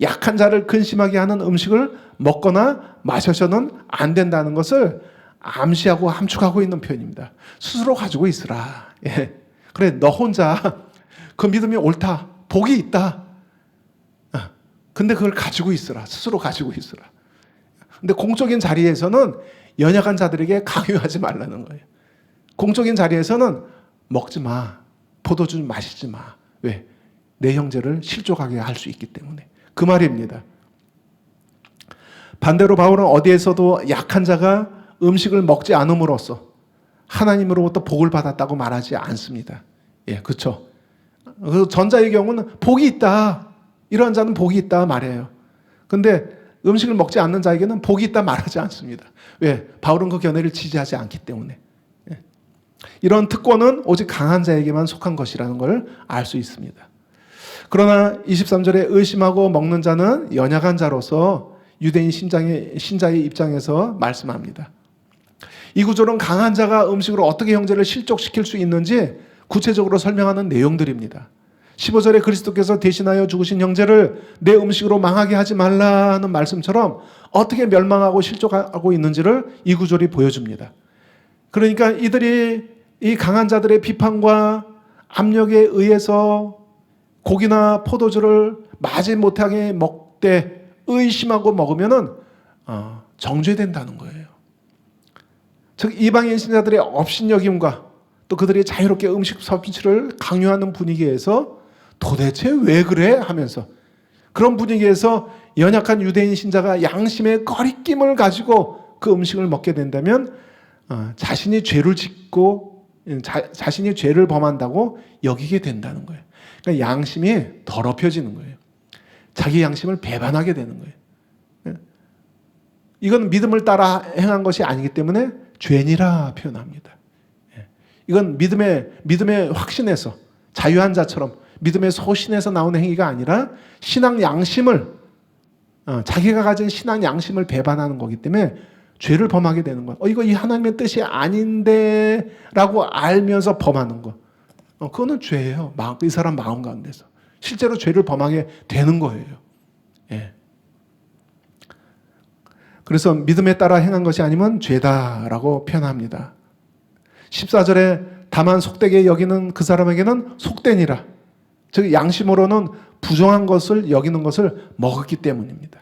약한 자를 근심하게 하는 음식을 먹거나 마셔서는 안 된다는 것을 암시하고 함축하고 있는 표현입니다. 스스로 가지고 있으라. 예. 그래, 너 혼자 그 믿음이 옳다, 복이 있다. 근데 그걸 가지고 있으라. 스스로 가지고 있으라. 근데 공적인 자리에서는 연약한 자들에게 강요하지 말라는 거예요. 공적인 자리에서는 먹지 마, 포도주 마시지 마. 왜? 내 형제를 실족하게 할 수 있기 때문에. 그 말입니다. 반대로 바울은 어디에서도 약한 자가 음식을 먹지 않음으로써 하나님으로부터 복을 받았다고 말하지 않습니다. 예, 그렇죠. 전자의 경우는 복이 있다, 이러한 자는 복이 있다 말해요. 근데 음식을 먹지 않는 자에게는 복이 있다 말하지 않습니다. 왜? 바울은 그 견해를 지지하지 않기 때문에. 예. 이런 특권은 오직 강한 자에게만 속한 것이라는 걸 알 수 있습니다. 그러나 23절에 의심하고 먹는 자는 연약한 자로서 유대인 신자의 입장에서 말씀합니다. 이 구절은 강한 자가 음식으로 어떻게 형제를 실족시킬 수 있는지 구체적으로 설명하는 내용들입니다. 15절에 그리스도께서 대신하여 죽으신 형제를 내 음식으로 망하게 하지 말라는 말씀처럼 어떻게 멸망하고 실족하고 있는지를 이 구절이 보여줍니다. 그러니까 이들이 이 강한 자들의 비판과 압력에 의해서 고기나 포도주를 마지 못하게 먹되 의심하고 먹으면은 정죄된다는 거예요. 즉 이방인 신자들의 업신여김과 또 그들이 자유롭게 음식 섭취를 강요하는 분위기에서 도대체 왜 그래? 하면서 그런 분위기에서 연약한 유대인 신자가 양심의 거리낌을 가지고 그 음식을 먹게 된다면 자신이 죄를 짓고 자신이 죄를 범한다고 여기게 된다는 거예요. 그러니까 양심이 더럽혀지는 거예요. 자기 양심을 배반하게 되는 거예요. 이건 믿음을 따라 행한 것이 아니기 때문에 죄니라 표현합니다. 이건 믿음의 확신에서 자유한 자처럼 믿음의 소신에서 나오는 행위가 아니라 신앙 양심을 자기가 가진 신앙 양심을 배반하는 거기 때문에 죄를 범하게 되는 거예요. 이거 이 하나님의 뜻이 아닌데 라고 알면서 범하는 거. 그거는 죄예요. 이 사람 마음 가운데서. 실제로 죄를 범하게 되는 거예요. 예. 그래서 믿음에 따라 행한 것이 아니면 죄다라고 표현합니다. 14절에 다만 속되게 여기는 그 사람에게는 속되니라. 즉 양심으로는 부정한 것을 여기는 것을 먹었기 때문입니다.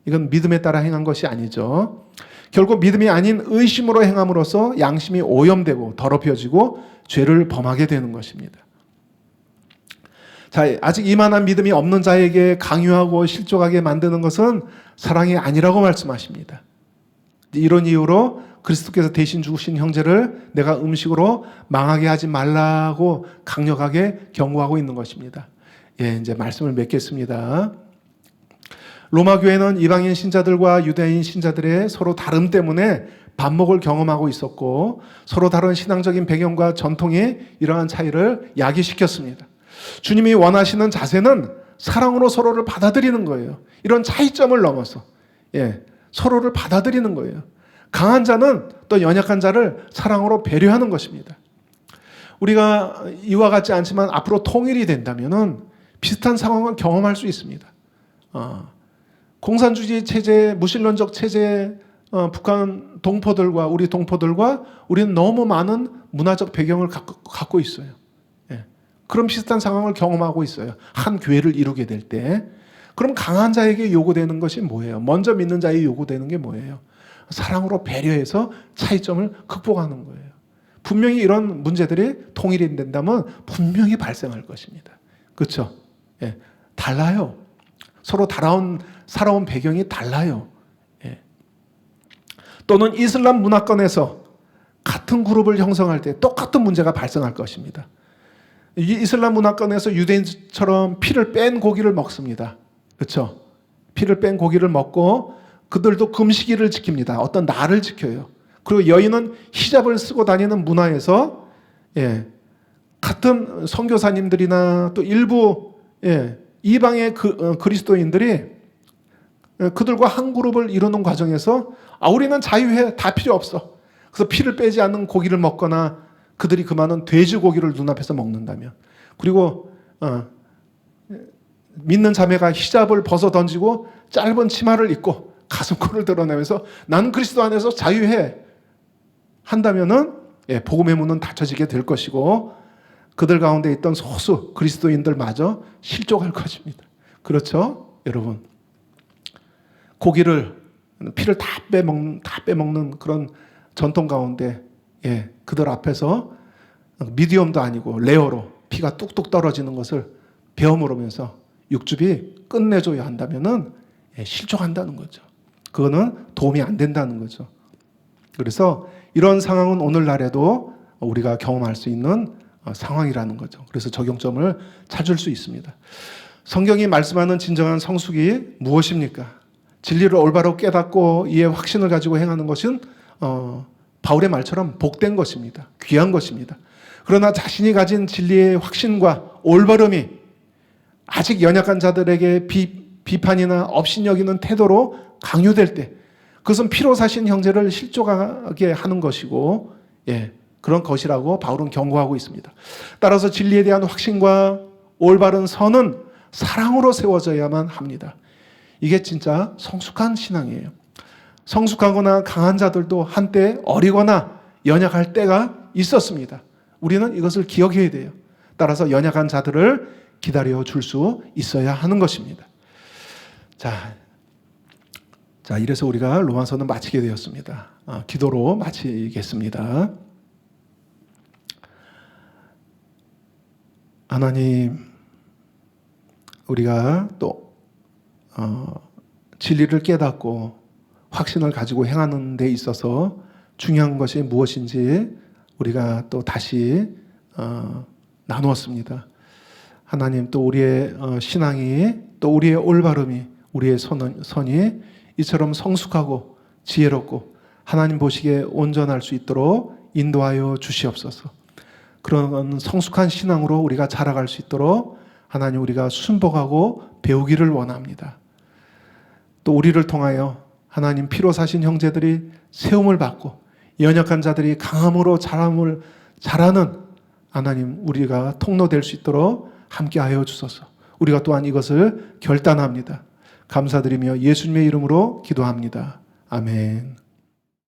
이건 믿음에 따라 행한 것이 아니죠. 결국 믿음이 아닌 의심으로 행함으로써 양심이 오염되고 더럽혀지고 죄를 범하게 되는 것입니다. 자, 아직 이만한 믿음이 없는 자에게 강요하고 실족하게 만드는 것은 사랑이 아니라고 말씀하십니다. 이런 이유로 그리스도께서 대신 죽으신 형제를 내가 음식으로 망하게 하지 말라고 강력하게 경고하고 있는 것입니다. 예, 이제 말씀을 맺겠습니다. 로마 교회는 이방인 신자들과 유대인 신자들의 서로 다름 때문에 반목을 경험하고 있었고 서로 다른 신앙적인 배경과 전통이 이러한 차이를 야기시켰습니다. 주님이 원하시는 자세는 사랑으로 서로를 받아들이는 거예요. 이런 차이점을 넘어서 서로를 받아들이는 거예요. 강한 자는 또 연약한 자를 사랑으로 배려하는 것입니다. 우리가 이와 같지 않지만 앞으로 통일이 된다면 비슷한 상황을 경험할 수 있습니다. 공산주의 체제, 무신론적 체제, 북한 동포들과 우리 동포들과 우리는 너무 많은 문화적 배경을 갖고 있어요. 그런 비슷한 상황을 경험하고 있어요. 한 교회를 이루게 될 때. 그럼 강한 자에게 요구되는 것이 뭐예요? 먼저 믿는 자에게 요구되는 게 뭐예요? 사랑으로 배려해서 차이점을 극복하는 거예요. 분명히 이런 문제들이 통일이 된다면 분명히 발생할 것입니다. 그렇죠? 달라요. 서로 살아온 배경이 달라요. 또는 이슬람 문화권에서 같은 그룹을 형성할 때 똑같은 문제가 발생할 것입니다. 이 이슬람 문화권에서 유대인처럼 피를 뺀 고기를 먹습니다. 그렇죠? 피를 뺀 고기를 먹고 그들도 금식일을 지킵니다. 어떤 날을 지켜요. 그리고 여인은 히잡을 쓰고 다니는 문화에서 같은 선교사님들이나 또 일부 이방의 그리스도인들이 그들과 한 그룹을 이루는 과정에서 우리는 자유해, 다 필요 없어. 그래서 피를 빼지 않는 고기를 먹거나 그들이 그 많은 돼지고기를 눈앞에서 먹는다면, 그리고 믿는 자매가 히잡을 벗어 던지고 짧은 치마를 입고 가슴골을 드러내면서 나는 그리스도 안에서 자유해 한다면은 복음의 문은 닫혀지게 될 것이고, 그들 가운데 있던 소수 그리스도인들마저 실족할 것입니다. 그렇죠, 여러분? 고기를, 피를 다 빼먹는 그런 전통 가운데, 그들 앞에서 미디엄도 아니고 레어로 피가 뚝뚝 떨어지는 것을 베어물으면서 육즙이 끝내줘야 한다면은 실족한다는 거죠. 그거는 도움이 안 된다는 거죠. 그래서 이런 상황은 오늘날에도 우리가 경험할 수 있는 상황이라는 거죠. 그래서 적용점을 찾을 수 있습니다. 성경이 말씀하는 진정한 성숙이 무엇입니까? 진리를 올바로 깨닫고 이에 확신을 가지고 행하는 것은 바울의 말처럼 복된 것입니다. 귀한 것입니다. 그러나 자신이 가진 진리의 확신과 올바름이 아직 연약한 자들에게 비판이나 업신여기는 태도로 강요될 때, 그것은 피로 사신 형제를 실족하게 하는 것이고, 그런 것이라고 바울은 경고하고 있습니다. 따라서 진리에 대한 확신과 올바른 선은 사랑으로 세워져야만 합니다. 이게 진짜 성숙한 신앙이에요. 성숙하거나 강한 자들도 한때 어리거나 연약할 때가 있었습니다. 우리는 이것을 기억해야 돼요. 따라서 연약한 자들을 기다려 줄 수 있어야 하는 것입니다. 자, 이래서 우리가 로마서는 마치게 되었습니다. 기도로 마치겠습니다. 하나님, 우리가 또 진리를 깨닫고 확신을 가지고 행하는 데 있어서 중요한 것이 무엇인지 우리가 또 다시 나누었습니다. 하나님, 또 우리의 신앙이, 또 우리의 올바름이, 우리의 선이 이처럼 성숙하고 지혜롭고 하나님 보시기에 온전할 수 있도록 인도하여 주시옵소서. 그런 성숙한 신앙으로 우리가 자라갈 수 있도록 하나님, 우리가 순복하고 배우기를 원합니다. 또 우리를 통하여 하나님, 피로 사신 형제들이 세움을 받고 연약한 자들이 강함으로 자라는 하나님, 우리가 통로될 수 있도록 함께하여 주소서. 우리가 또한 이것을 결단합니다. 감사드리며 예수님의 이름으로 기도합니다. 아멘.